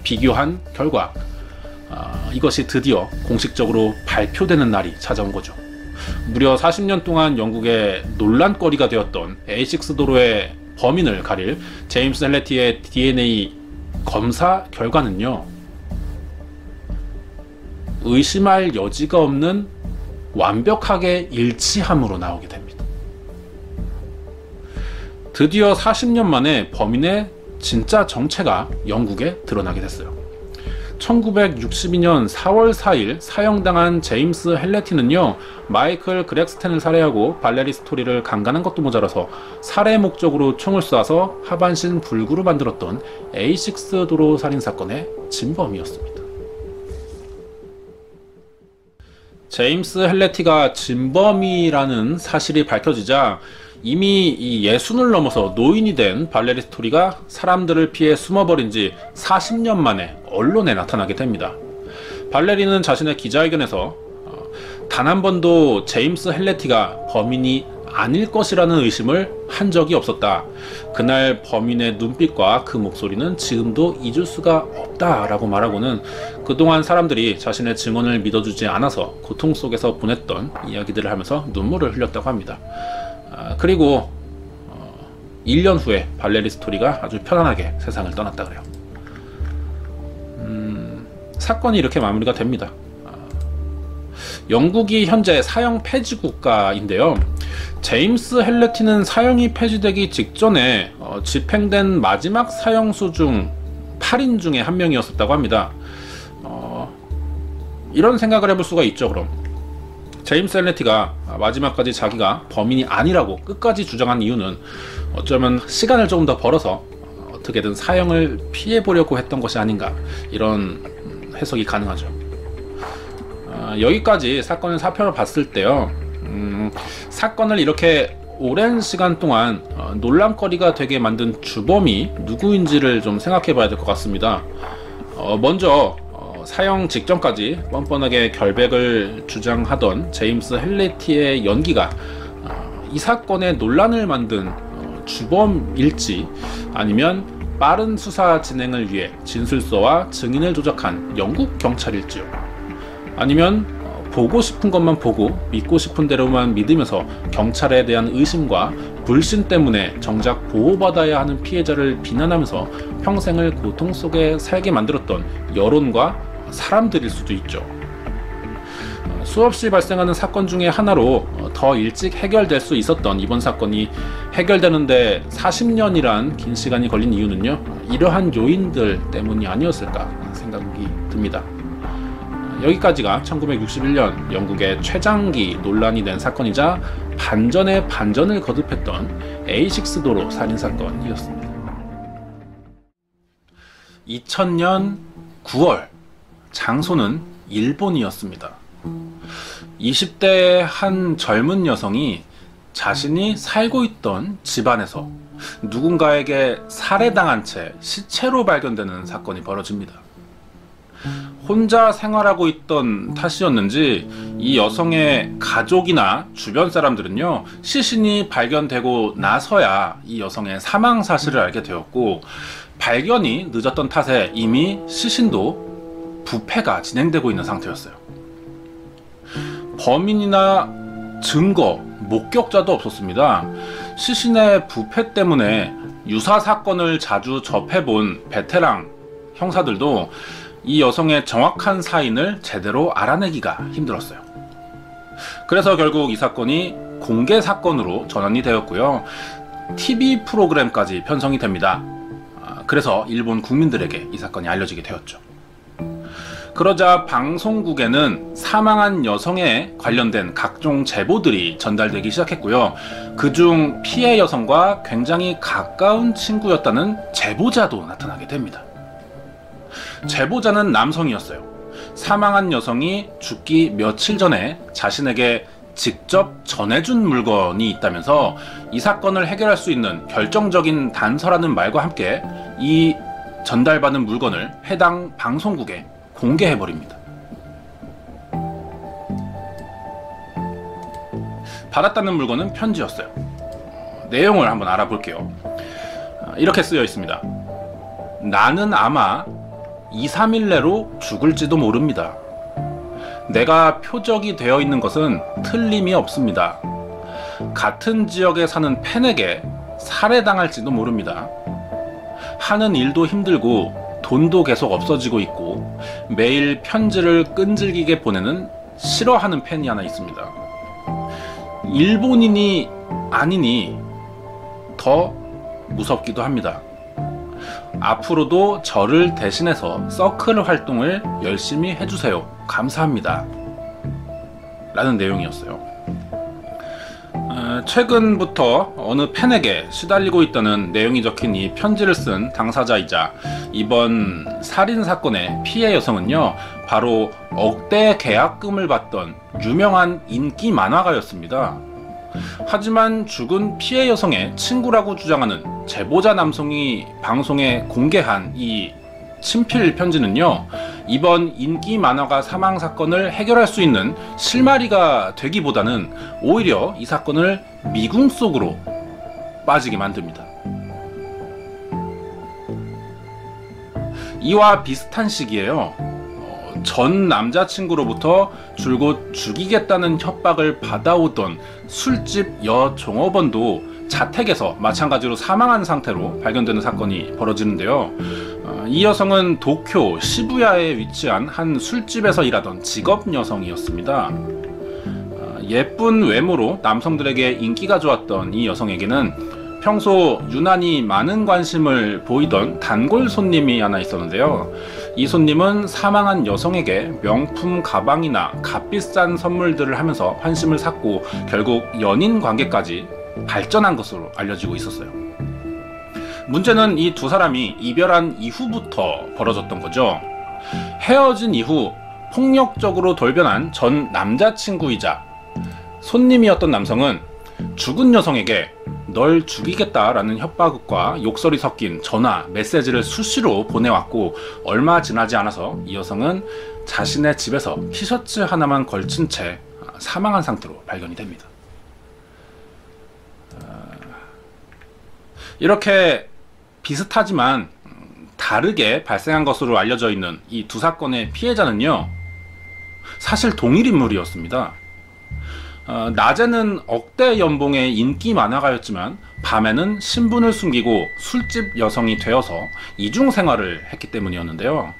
비교한 결과 이것이 드디어 공식적으로 발표되는 날이 찾아온 거죠. 무려 40년 동안 영국의 논란거리가 되었던 A6 도로의 범인을 가릴 제임스 헬레티의 DNA 검사 결과는요, 의심할 여지가 없는 완벽하게 일치함으로 나오게 됩니다. 드디어 40년 만에 범인의 진짜 정체가 영국에 드러나게 됐어요. 1962년 4월 4일 사형당한 제임스 헬레티는요, 마이클 그렉스텐을 살해하고 발레리 스토리를 강간한 것도 모자라서 살해 목적으로 총을 쏴서 하반신 불구로 만들었던 A6 도로 살인사건의 진범이었습니다. 제임스 헬레티가 진범이라는 사실이 밝혀지자 이미 이 60을 넘어서 노인이 된 발레리 스토리가 사람들을 피해 숨어버린 지 40년 만에 언론에 나타나게 됩니다. 발레리는 자신의 기자회견에서 단 한 번도 제임스 헬레티가 범인이 아닐 것이라는 의심을 한 적이 없었다. 그날 범인의 눈빛과 그 목소리는 지금도 잊을 수가 없다라고 말하고는 그동안 사람들이 자신의 증언을 믿어주지 않아서 고통 속에서 보냈던 이야기들을 하면서 눈물을 흘렸다고 합니다. 그리고 1년 후에 발레리 스토리가 아주 편안하게 세상을 떠났다 그래요. 사건이 이렇게 마무리가 됩니다. 영국이 현재 사형 폐지 국가인데요. 제임스 헬레티는 사형이 폐지되기 직전에 집행된 마지막 사형수 중 8인 중에 한 명이었었다고 합니다. 이런 생각을 해볼 수가 있죠. 그럼 제임스 헬레티가 마지막까지 자기가 범인이 아니라고 끝까지 주장한 이유는 어쩌면 시간을 조금 더 벌어서 어떻게든 사형을 피해보려고 했던 것이 아닌가, 이런 해석이 가능하죠. 여기까지 사건을 살펴봤을 때요, 사건을 이렇게 오랜 시간 동안 논란거리가 되게 만든 주범이 누구인지를 좀 생각해 봐야 될 것 같습니다. 먼저 사형 직전까지 뻔뻔하게 결백을 주장하던 제임스 헬레티의 연기가 이 사건의 논란을 만든 주범일지, 아니면 빠른 수사 진행을 위해 진술서와 증인을 조작한 영국 경찰일지요, 아니면 보고 싶은 것만 보고 믿고 싶은 대로만 믿으면서 경찰에 대한 의심과 불신 때문에 정작 보호받아야 하는 피해자를 비난하면서 평생을 고통 속에 살게 만들었던 여론과 사람들일 수도 있죠. 수없이 발생하는 사건 중에 하나로 더 일찍 해결될 수 있었던 이번 사건이 해결되는데 40년이란 긴 시간이 걸린 이유는요, 이러한 요인들 때문이 아니었을까 생각이 듭니다. 여기까지가 1961년 영국의 최장기 논란이 된 사건이자 반전에 반전을 거듭했던 A6 도로 살인사건이었습니다. 2000년 9월, 장소는 일본이었습니다. 20대의 한 젊은 여성이 자신이 살고 있던 집안에서 누군가에게 살해당한 채 시체로 발견되는 사건이 벌어집니다. 혼자 생활하고 있던 탓이었는지 이 여성의 가족이나 주변 사람들은요, 시신이 발견되고 나서야 이 여성의 사망 사실을 알게 되었고, 발견이 늦었던 탓에 이미 시신도 부패가 진행되고 있는 상태였어요. 범인이나 증거, 목격자도 없었습니다. 시신의 부패 때문에 유사 사건을 자주 접해본 베테랑 형사들도 이 여성의 정확한 사인을 제대로 알아내기가 힘들었어요. 그래서 결국 이 사건이 공개 사건으로 전환이 되었고요, TV 프로그램까지 편성이 됩니다. 그래서 일본 국민들에게 이 사건이 알려지게 되었죠. 그러자 방송국에는 사망한 여성에 관련된 각종 제보들이 전달되기 시작했고요. 그중 피해 여성과 굉장히 가까운 친구였다는 제보자도 나타나게 됩니다. 제보자는 남성이었어요. 사망한 여성이 죽기 며칠 전에 자신에게 직접 전해준 물건이 있다면서 이 사건을 해결할 수 있는 결정적인 단서라는 말과 함께 이 전달받은 물건을 해당 방송국에 공개해버립니다. 받았다는 물건은 편지였어요. 내용을 한번 알아볼게요. 이렇게 쓰여 있습니다. 나는 아마 2, 3일 내로 죽을지도 모릅니다. 내가 표적이 되어 있는 것은 틀림이 없습니다. 같은 지역에 사는 팬에게 살해당할지도 모릅니다. 하는 일도 힘들고 돈도 계속 없어지고 있고 매일 편지를 끈질기게 보내는 싫어하는 팬이 하나 있습니다. 일본인이 아니니 더 무섭기도 합니다. 앞으로도 저를 대신해서 서클 활동을 열심히 해주세요. 감사합니다. 라는 내용이었어요. 최근부터 어느 팬에게 시달리고 있다는 내용이 적힌 이 편지를 쓴 당사자이자 이번 살인사건의 피해 여성은요, 바로 억대 계약금을 받던 유명한 인기 만화가였습니다. 하지만 죽은 피해 여성의 친구라고 주장하는 제보자 남성이 방송에 공개한 이 친필 편지는요, 이번 인기 만화가 사망 사건을 해결할 수 있는 실마리가 되기보다는 오히려 이 사건을 미궁 속으로 빠지게 만듭니다. 이와 비슷한 시기에요, 전 남자친구로부터 줄곧 죽이겠다는 협박을 받아오던 술집 여 종업원도 자택에서 마찬가지로 사망한 상태로 발견되는 사건이 벌어지는데요. 이 여성은 도쿄 시부야에 위치한 한 술집에서 일하던 직업 여성이었습니다. 예쁜 외모로 남성들에게 인기가 좋았던 이 여성에게는 평소 유난히 많은 관심을 보이던 단골 손님이 하나 있었는데요. 이 손님은 사망한 여성에게 명품 가방이나 값비싼 선물들을 하면서 환심을 샀고 결국 연인 관계까지 발전한 것으로 알려지고 있었어요. 문제는 이 두 사람이 이별한 이후부터 벌어졌던 거죠. 헤어진 이후 폭력적으로 돌변한 전 남자친구이자 손님이었던 남성은 죽은 여성에게 널 죽이겠다라는 협박과 욕설이 섞인 전화, 메시지를 수시로 보내왔고, 얼마 지나지 않아서 이 여성은 자신의 집에서 티셔츠 하나만 걸친 채 사망한 상태로 발견이 됩니다. 이렇게 비슷하지만 다르게 발생한 것으로 알려져 있는 이 두 사건의 피해자는요, 사실 동일 인물이었습니다. 낮에는 억대 연봉의 인기 만화가였지만 밤에는 신분을 숨기고 술집 여성이 되어서 이중 생활을 했기 때문이었는데요.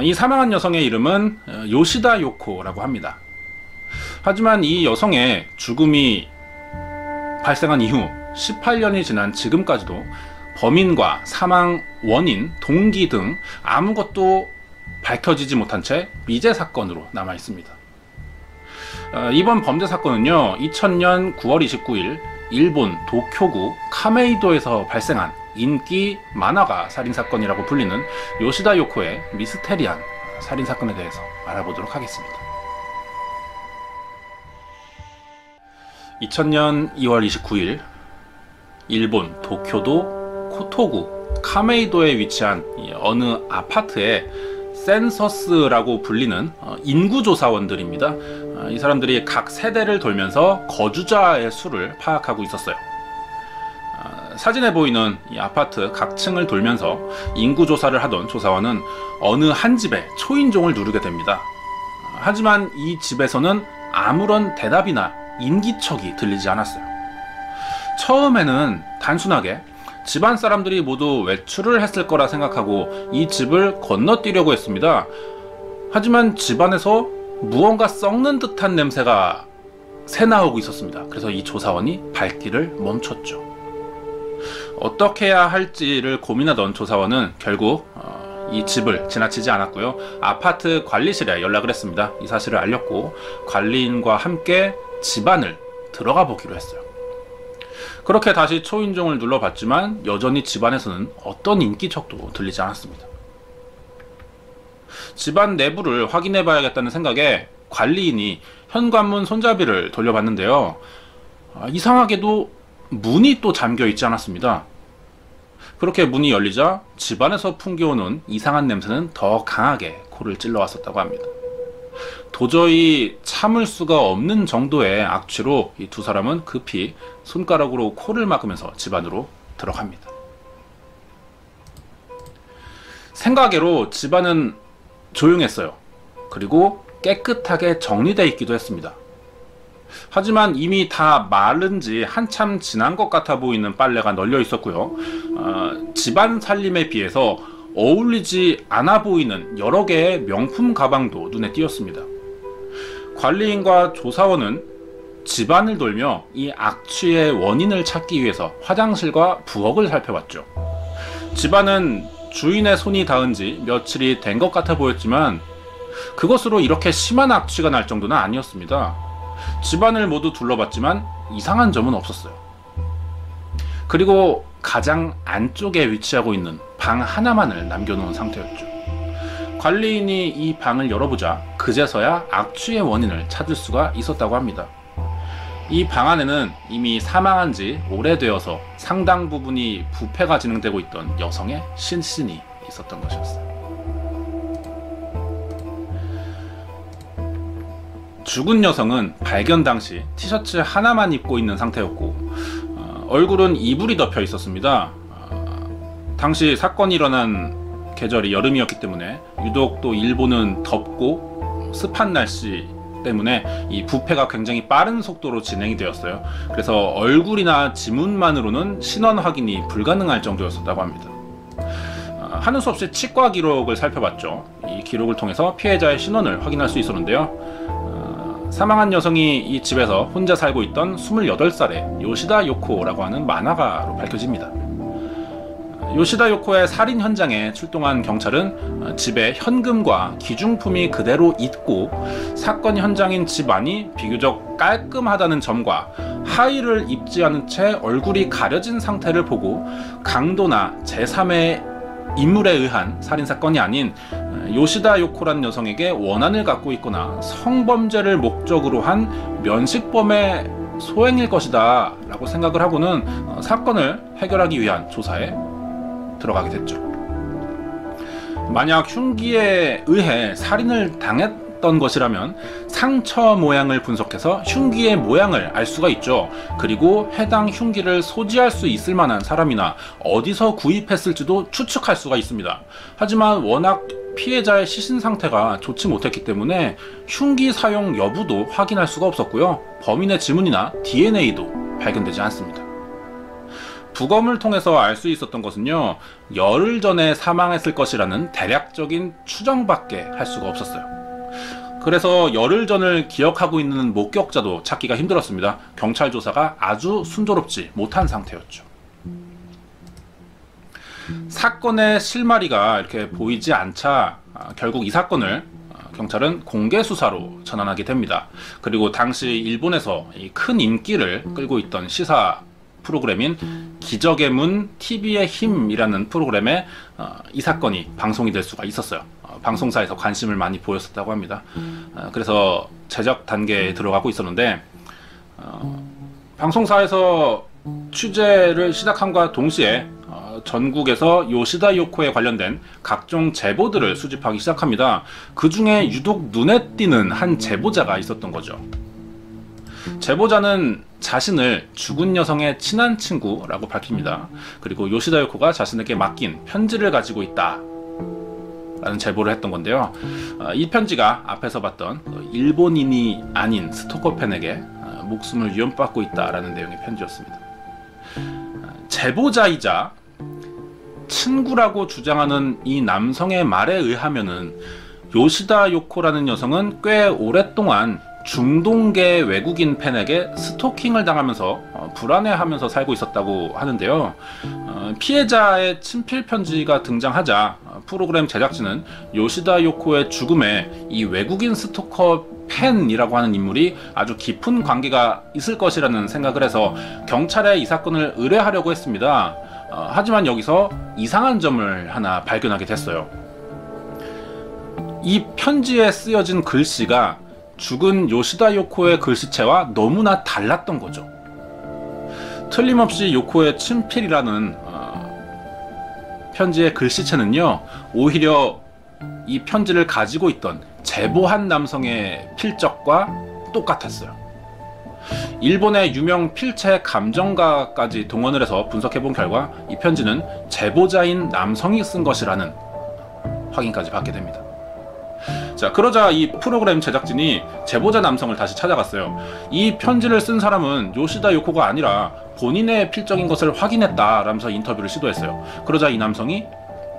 이 사망한 여성의 이름은 요시다 요코라고 합니다. 하지만 이 여성의 죽음이 발생한 이후 18년이 지난 지금까지도 범인과 사망 원인, 동기 등 아무것도 밝혀지지 못한 채 미제 사건으로 남아 있습니다. 이번 범죄 사건은요, 2000년 9월 29일 일본 도쿄구 카메이도에서 발생한 인기 만화가 살인사건이라고 불리는 요시다 요코의 미스테리한 살인사건에 대해서 알아보도록 하겠습니다. 2000년 2월 29일 일본 도쿄도 코토구 카메이도에 위치한 어느 아파트에 센서스라고 불리는 인구조사원들입니다. 이 사람들이 각 세대를 돌면서 거주자의 수를 파악하고 있었어요. 사진에 보이는 이 아파트 각 층을 돌면서 인구조사를 하던 조사원은 어느 한 집에 초인종을 누르게 됩니다. 하지만 이 집에서는 아무런 대답이나 인기척이 들리지 않았어요. 처음에는 단순하게 집안 사람들이 모두 외출을 했을 거라 생각하고 이 집을 건너뛰려고 했습니다. 하지만 집안에서 무언가 썩는 듯한 냄새가 새나오고 있었습니다. 그래서 이 조사원이 발길을 멈췄죠. 어떻게 해야 할지를 고민하던 조사원은 결국 이 집을 지나치지 않았고요, 아파트 관리실에 연락을 했습니다. 이 사실을 알렸고 관리인과 함께 집안을 들어가 보기로 했어요. 그렇게 다시 초인종을 눌러봤지만 여전히 집안에서는 어떤 인기척도 들리지 않았습니다. 집안 내부를 확인해 봐야겠다는 생각에 관리인이 현관문 손잡이를 돌려봤는데요, 이상하게도 문이 또 잠겨 있지 않았습니다. 그렇게 문이 열리자 집안에서 풍겨오는 이상한 냄새는 더 강하게 코를 찔러왔었다고 합니다. 도저히 참을 수가 없는 정도의 악취로 이 두 사람은 급히 손가락으로 코를 막으면서 집 안으로 들어갑니다. 생각외로 집안은 조용했어요. 그리고 깨끗하게 정리되어 있기도 했습니다. 하지만 이미 다 마른 지 한참 지난 것 같아 보이는 빨래가 널려 있었고요, 집안 살림에 비해서 어울리지 않아 보이는 여러 개의 명품 가방도 눈에 띄었습니다. 관리인과 조사원은 집안을 돌며 이 악취의 원인을 찾기 위해서 화장실과 부엌을 살펴봤죠. 집안은 주인의 손이 닿은 지 며칠이 된 것 같아 보였지만 그것으로 이렇게 심한 악취가 날 정도는 아니었습니다. 집안을 모두 둘러봤지만 이상한 점은 없었어요. 그리고 가장 안쪽에 위치하고 있는 방 하나만을 남겨놓은 상태였죠. 관리인이 이 방을 열어보자 그제서야 악취의 원인을 찾을 수가 있었다고 합니다. 이 방 안에는 이미 사망한 지 오래되어서 상당 부분이 부패가 진행되고 있던 여성의 신신이 있었던 것이었어요. 죽은 여성은 발견 당시 티셔츠 하나만 입고 있는 상태였고 얼굴은 이불이 덮여 있었습니다. 당시 사건이 일어난 계절이 여름이었기 때문에 유독 또 일본은 덥고 습한 날씨 때문에 이 부패가 굉장히 빠른 속도로 진행이 되었어요. 그래서 얼굴이나 지문만으로는 신원 확인이 불가능할 정도였다고 합니다. 하는 수 없이 치과 기록을 살펴봤죠. 이 기록을 통해서 피해자의 신원을 확인할 수 있었는데요. 사망한 여성이 이 집에서 혼자 살고 있던 28살의 요시다 요코라고 하는 만화가로 밝혀집니다. 요시다 요코의 살인 현장에 출동한 경찰은 집에 현금과 귀중품이 그대로 있고 사건 현장인 집 안이 비교적 깔끔하다는 점과 하의를 입지 않은 채 얼굴이 가려진 상태를 보고 강도나 제3의 인물에 의한 살인사건이 아닌 요시다 요코란 여성에게 원한을 갖고 있거나 성범죄를 목적으로 한 면식범의 소행일 것이다 라고 생각을 하고는 사건을 해결하기 위한 조사에 들어가게 됐죠. 만약 흉기에 의해 살인을 당했던 것이라면 상처 모양을 분석해서 흉기의 모양을 알 수가 있죠. 그리고 해당 흉기를 소지할 수 있을 만한 사람이나 어디서 구입했을지도 추측할 수가 있습니다. 하지만 워낙 피해자의 시신 상태가 좋지 못했기 때문에 흉기 사용 여부도 확인할 수가 없었고요. 범인의 지문이나 DNA도 발견되지 않습니다. 부검을 통해서 알 수 있었던 것은요, 열흘 전에 사망했을 것이라는 대략적인 추정밖에 할 수가 없었어요. 그래서 열흘 전을 기억하고 있는 목격자도 찾기가 힘들었습니다. 경찰 조사가 아주 순조롭지 못한 상태였죠. 사건의 실마리가 이렇게 보이지 않자 결국 이 사건을 경찰은 공개 수사로 전환하게 됩니다. 그리고 당시 일본에서 큰 인기를 끌고 있던 시사 프로그램인 기적의 문 TV의 힘이라는 프로그램에 이 사건이 방송이 될 수가 있었어요. 방송사에서 관심을 많이 보였었다고 합니다. 그래서 제작 단계에 들어가고 있었는데 방송사에서 취재를 시작함과 동시에 전국에서 요시다 요코에 관련된 각종 제보들을 수집하기 시작합니다. 그 중에 유독 눈에 띄는 한 제보자가 있었던 거죠. 제보자는 자신을 죽은 여성의 친한 친구라고 밝힙니다. 그리고 요시다 요코가 자신에게 맡긴 편지를 가지고 있다 라는 제보를 했던 건데요. 이 편지가 앞에서 봤던 일본인이 아닌 스토커 팬에게 목숨을 위협받고 있다라는 내용의 편지였습니다. 제보자이자 친구라고 주장하는 이 남성의 말에 의하면은 요시다 요코라는 여성은 꽤 오랫동안 중동계 외국인 팬에게 스토킹을 당하면서 불안해하면서 살고 있었다고 하는데요. 피해자의 친필 편지가 등장하자 프로그램 제작진은 요시다 요코의 죽음에 이 외국인 스토커 팬이라고 하는 인물이 아주 깊은 관계가 있을 것이라는 생각을 해서 경찰에 이 사건을 의뢰하려고 했습니다. 하지만 여기서 이상한 점을 하나 발견하게 됐어요. 이 편지에 쓰여진 글씨가 죽은 요시다 요코의 글씨체와 너무나 달랐던 거죠. 틀림없이 요코의 친필이라는 편지의 글씨체는요, 오히려 이 편지를 가지고 있던 제보한 남성의 필적과 똑같았어요. 일본의 유명 필체 감정가까지 동원을 해서 분석해본 결과 이 편지는 제보자인 남성이 쓴 것이라는 확인까지 받게 됩니다. 자, 그러자 이 프로그램 제작진이 제보자 남성을 다시 찾아갔어요. 이 편지를 쓴 사람은 요시다 요코가 아니라 본인의 필적인 것을 확인했다 라면서 인터뷰를 시도했어요. 그러자 이 남성이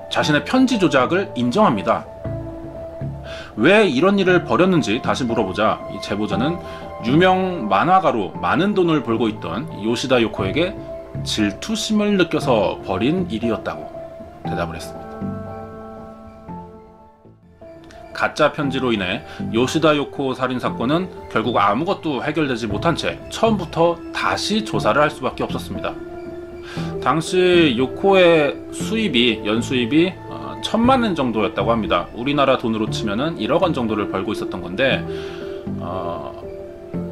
자신의 편지 조작을 인정합니다. 왜 이런 일을 벌였는지 다시 물어보자 이 제보자는 유명 만화가로 많은 돈을 벌고 있던 요시다 요코에게 질투심을 느껴서 벌인 일이었다고 대답을 했습니다. 가짜 편지로 인해 요시다 요코 살인사건은 결국 아무것도 해결되지 못한 채 처음부터 다시 조사를 할 수밖에 없었습니다. 당시 요코의 연수입이 1,000만 엔 정도였다고 합니다. 우리나라 돈으로 치면은 1억 원 정도를 벌고 있었던 건데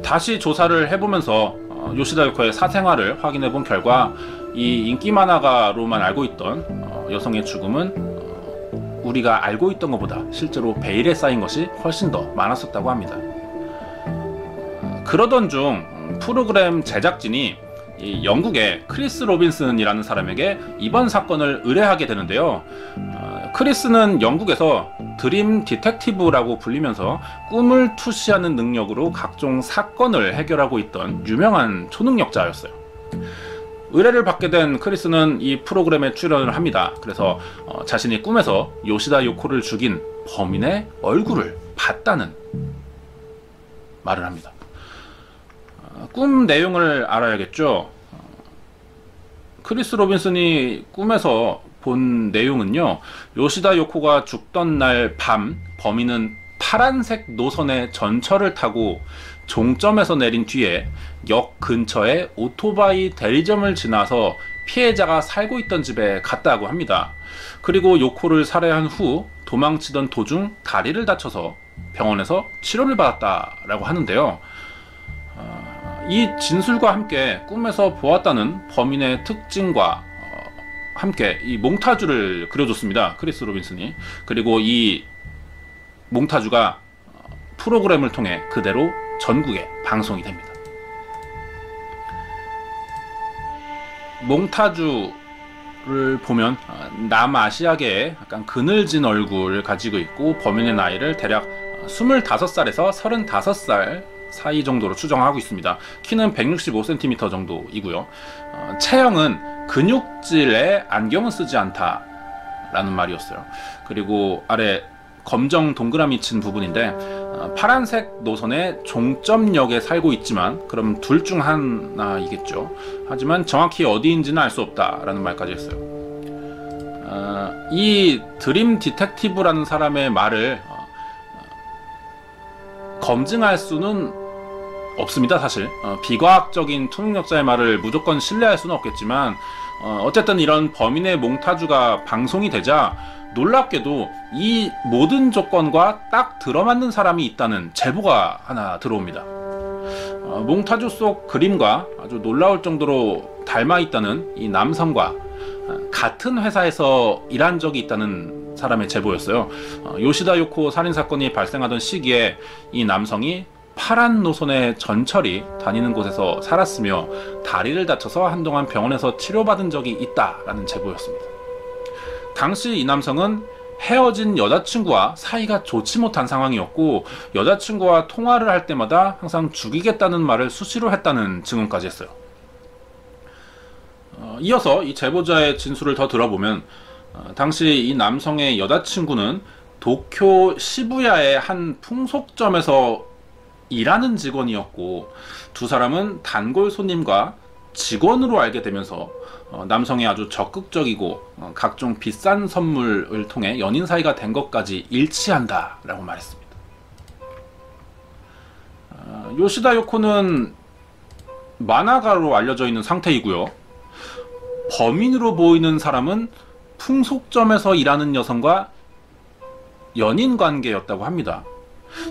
다시 조사를 해보면서 요시다 요코의 사생활을 확인해본 결과 이 인기 만화가로만 알고 있던 여성의 죽음은 우리가 알고 있던 것보다 실제로 베일에 쌓인 것이 훨씬 더 많았었다고 합니다. 그러던 중 프로그램 제작진이 이 영국의 크리스 로빈슨이라는 사람에게 이번 사건을 의뢰하게 되는데요. 크리스는 영국에서 드림 디텍티브라고 불리면서 꿈을 투시하는 능력으로 각종 사건을 해결하고 있던 유명한 초능력자였어요. 의뢰를 받게 된 크리스는 이 프로그램에 출연을 합니다. 그래서 자신이 꿈에서 요시다 요코를 죽인 범인의 얼굴을 봤다는 말을 합니다. 꿈 내용을 알아야겠죠. 크리스 로빈슨이 꿈에서 본 내용은요, 요시다 요코가 죽던 날 밤 범인은 파란색 노선의 전철을 타고 종점에서 내린 뒤에 역 근처에 오토바이 대리점을 지나서 피해자가 살고 있던 집에 갔다고 합니다. 그리고 요코를 살해한 후 도망치던 도중 다리를 다쳐서 병원에서 치료를 받았다라고 하는데요. 이 진술과 함께 꿈에서 보았다는 범인의 특징과 함께 이 몽타주를 그려줬습니다. 크리스 로빈슨이. 그리고 이 몽타주가 프로그램을 통해 그대로 전국에 방송이 됩니다. 몽타주를 보면 남아시아계의 약간 그늘진 얼굴을 가지고 있고 범인의 나이를 대략 25살에서 35살 사이 정도로 추정하고 있습니다. 키는 165cm 정도이고요. 체형은 근육질에 안경은 쓰지 않다 라는 말이었어요. 그리고 아래 검정 동그라미 친 부분인데 파란색 노선의 종점역에 살고 있지만 그럼 둘 중 하나이겠죠. 하지만 정확히 어디인지는 알 수 없다라는 말까지 했어요. 이 드림 디텍티브라는 사람의 말을 검증할 수는 없습니다. 사실 비과학적인 초능력자의 말을 무조건 신뢰할 수는 없겠지만 어쨌든 이런 범인의 몽타주가 방송이 되자 놀랍게도 이 모든 조건과 딱 들어맞는 사람이 있다는 제보가 하나 들어옵니다. 몽타주 속 그림과 아주 놀라울 정도로 닮아 있다는 이 남성과 같은 회사에서 일한 적이 있다는 사람의 제보였어요. 요시다 요코 살인사건이 발생하던 시기에 이 남성이 파란 노선의 전철이 다니는 곳에서 살았으며 다리를 다쳐서 한동안 병원에서 치료받은 적이 있다라는 제보였습니다. 당시 이 남성은 헤어진 여자친구와 사이가 좋지 못한 상황이었고 여자친구와 통화를 할 때마다 항상 죽이겠다는 말을 수시로 했다는 증언까지 했어요. 이어서 이 제보자의 진술을 더 들어보면 당시 이 남성의 여자친구는 도쿄 시부야의 한 풍속점에서 일하는 직원이었고 두 사람은 단골 손님과 직원으로 알게 되면서 남성이 아주 적극적이고 각종 비싼 선물을 통해 연인 사이가 된 것까지 일치한다 라고 말했습니다. 요시다 요코는 만화가로 알려져 있는 상태이고요. 범인으로 보이는 사람은 풍속점에서 일하는 여성과 연인 관계였다고 합니다.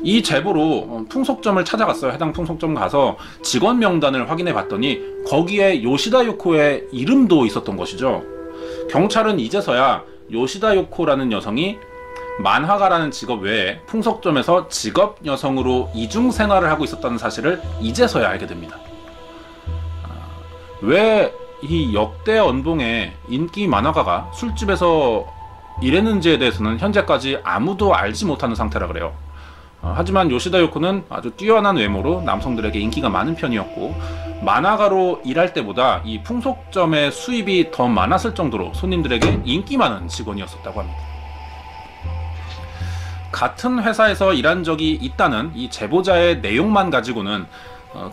이 제보로 풍속점을 찾아갔어요. 해당 풍속점 가서 직원 명단을 확인해 봤더니 거기에 요시다 요코의 이름도 있었던 것이죠. 경찰은 이제서야 요시다 요코라는 여성이 만화가라는 직업 외에 풍속점에서 직업 여성으로 이중 생활을 하고 있었다는 사실을 이제서야 알게 됩니다. 왜 이 역대 연봉의 인기 만화가가 술집에서 일했는지에 대해서는 현재까지 아무도 알지 못하는 상태라 그래요. 하지만 요시다 요코는 아주 뛰어난 외모로 남성들에게 인기가 많은 편이었고 만화가로 일할 때보다 이 풍속점의 수입이 더 많았을 정도로 손님들에게 인기 많은 직원이었었다고 합니다. 같은 회사에서 일한 적이 있다는 이 제보자의 내용만 가지고는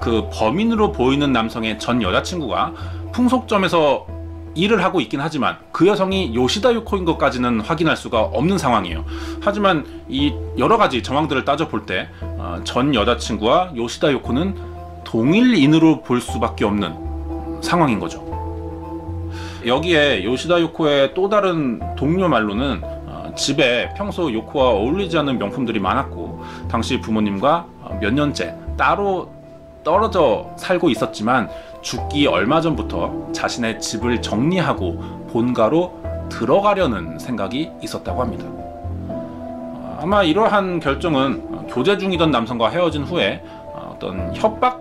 그 범인으로 보이는 남성의 전 여자친구가 풍속점에서 일을 하고 있긴 하지만 그 여성이 요시다 요코인 것까지는 확인할 수가 없는 상황이에요. 하지만 이 여러 가지 정황들을 따져볼 때 전 여자친구와 요시다 요코는 동일인으로 볼 수밖에 없는 상황인 거죠. 여기에 요시다 요코의 또 다른 동료 말로는 집에 평소 요코와 어울리지 않는 명품들이 많았고 당시 부모님과 몇 년째 따로 떨어져 살고 있었지만 죽기 얼마 전부터 자신의 집을 정리하고 본가로 들어가려는 생각이 있었다고 합니다. 아마 이러한 결정은 교제 중이던 남성과 헤어진 후에 어떤 협박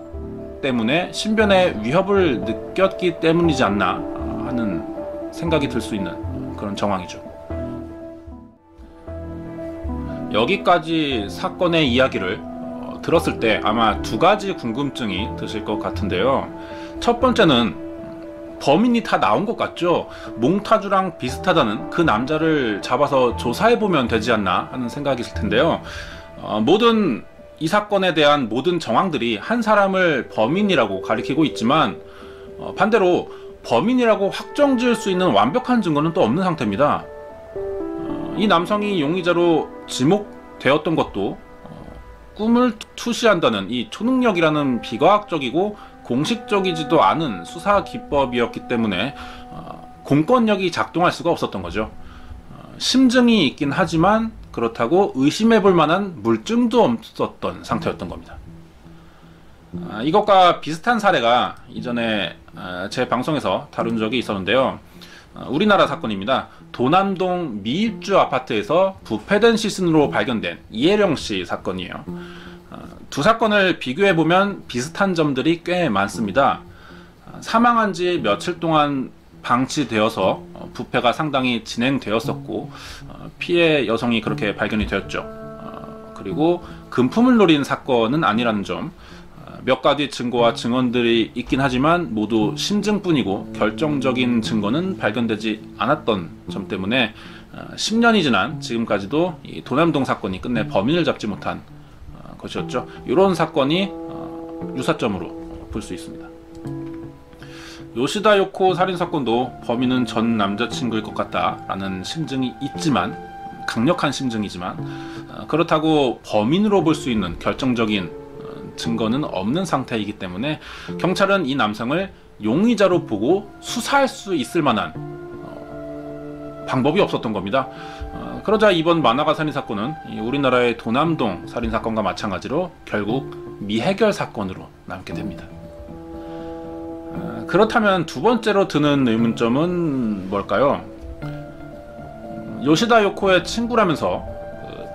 때문에 신변의 위협을 느꼈기 때문이지 않나 하는 생각이 들 수 있는 그런 정황이죠. 여기까지 사건의 이야기를 들었을 때 아마 두 가지 궁금증이 드실 것 같은데요. 첫 번째는 범인이 다 나온 것 같죠? 몽타주랑 비슷하다는 그 남자를 잡아서 조사해보면 되지 않나 하는 생각이 들 텐데요. 모든 이 사건에 대한 모든 정황들이 한 사람을 범인이라고 가리키고 있지만 반대로 범인이라고 확정지을 수 있는 완벽한 증거는 또 없는 상태입니다. 이 남성이 용의자로 지목되었던 것도 꿈을 투시한다는 이 초능력이라는 비과학적이고 공식적이지도 않은 수사 기법이었기 때문에 공권력이 작동할 수가 없었던 거죠. 심증이 있긴 하지만 그렇다고 의심해볼 만한 물증도 없었던 상태였던 겁니다. 이것과 비슷한 사례가 이전에 제 방송에서 다룬 적이 있었는데요. 우리나라 사건입니다. 도남동 미입주 아파트에서 부패된 시신으로 발견된 이혜령 씨 사건이에요. 두 사건을 비교해보면 비슷한 점들이 꽤 많습니다. 사망한 지 며칠 동안 방치되어서 부패가 상당히 진행되었었고 피해 여성이 그렇게 발견이 되었죠. 그리고 금품을 노린 사건은 아니라는 점, 몇 가지 증거와 증언들이 있긴 하지만 모두 심증뿐이고 결정적인 증거는 발견되지 않았던 점 때문에 10년이 지난 지금까지도 이 도남동 사건이 끝내 범인을 잡지 못한 것이었죠. 이런 사건이 유사점으로 볼 수 있습니다. 요시다 요코 살인사건도 범인은 전 남자친구일 것 같다라는 심증이 있지만, 강력한 심증이지만 그렇다고 범인으로 볼 수 있는 결정적인 증거는 없는 상태이기 때문에 경찰은 이 남성을 용의자로 보고 수사할 수 있을 만한 방법이 없었던 겁니다. 그러자 이번 마나가 살인사건은 우리나라의 도남동 살인사건과 마찬가지로 결국 미해결 사건으로 남게 됩니다. 그렇다면 두 번째로 드는 의문점은 뭘까요? 요시다 요코의 친구라면서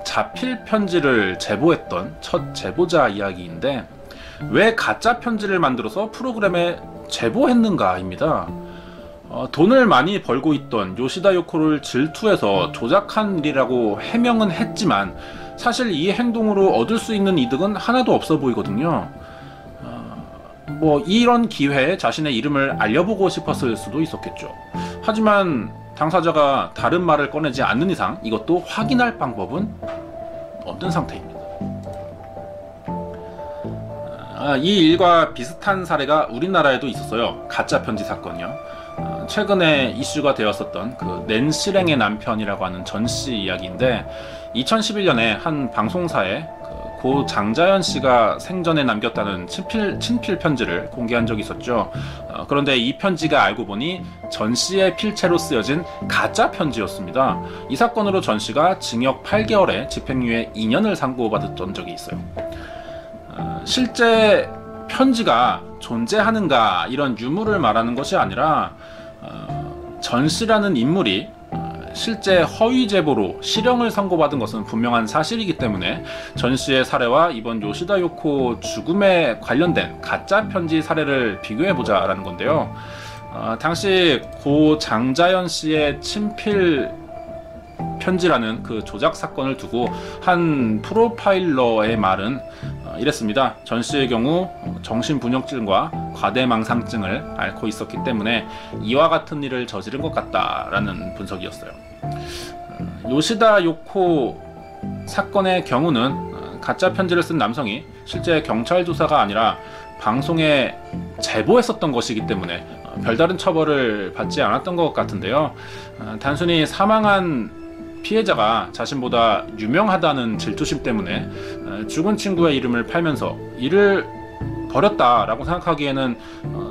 자필 편지를 제보했던 첫 제보자 이야기인데 왜 가짜 편지를 만들어서 프로그램에 제보했는가입니다. 돈을 많이 벌고 있던 요시다 요코를 질투해서 조작한 일이라고 해명은 했지만 사실 이 행동으로 얻을 수 있는 이득은 하나도 없어 보이거든요. 이런 기회에 자신의 이름을 알려보고 싶었을 수도 있었겠죠. 하지만 당사자가 다른 말을 꺼내지 않는 이상 이것도 확인할 방법은 없는 상태입니다. 이 일과 비슷한 사례가 우리나라에도 있었어요. 가짜 편지 사건이요. 최근에 이슈가 되었었던 그 낸시랭의 남편이라고 하는 전 씨 이야기인데 2011년에 한 방송사에 고 장자연 씨가 생전에 남겼다는 친필 편지를 공개한 적이 있었죠. 그런데 이 편지가 알고 보니 전 씨의 필체로 쓰여진 가짜 편지였습니다. 이 사건으로 전 씨가 징역 8개월에 집행유예 2년을 선고받았던 적이 있어요. 실제 편지가 존재하는가 이런 유무를 말하는 것이 아니라 전 씨라는 인물이 실제 허위 제보로 실형을 선고받은 것은 분명한 사실이기 때문에 전 씨의 사례와 이번 요시다 요코 죽음에 관련된 가짜 편지 사례를 비교해보자라는 건데요. 당시 고 장자연 씨의 친필 편지라는 그 조작 사건을 두고 한 프로파일러의 말은 이랬습니다. 전 씨의 경우 정신분열증과 과대망상증을 앓고 있었기 때문에 이와 같은 일을 저지른 것 같다라는 분석이었어요. 요시다 요코 사건의 경우는 가짜 편지를 쓴 남성이 실제 경찰 조사가 아니라 방송에 제보했었던 것이기 때문에 별다른 처벌을 받지 않았던 것 같은데요. 단순히 사망한 피해자가 자신보다 유명하다는 질투심 때문에 죽은 친구의 이름을 팔면서 이를 버렸다라고 생각하기에는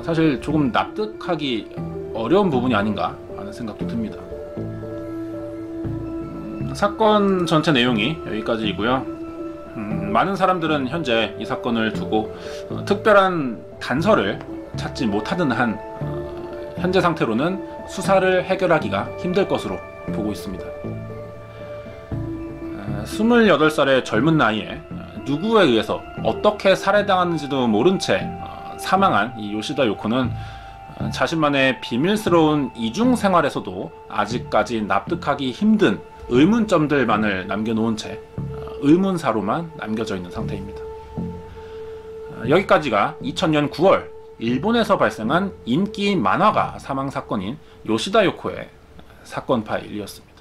사실 조금 납득하기 어려운 부분이 아닌가 하는 생각도 듭니다. 사건 전체 내용이 여기까지이고요. 많은 사람들은 현재 이 사건을 두고 특별한 단서를 찾지 못하는 한 현재 상태로는 수사를 해결하기가 힘들 것으로 보고 있습니다. 28살의 젊은 나이에 누구에 의해서 어떻게 살해당하는지도 모른 채 사망한 이 요시다 요코는 자신만의 비밀스러운 이중 생활에서도 아직까지 납득하기 힘든 의문점들만을 남겨놓은 채 의문사로만 남겨져 있는 상태입니다. 여기까지가 2000년 9월 일본에서 발생한 인기 만화가 사망 사건인 요시다 요코의 사건 파일이었습니다.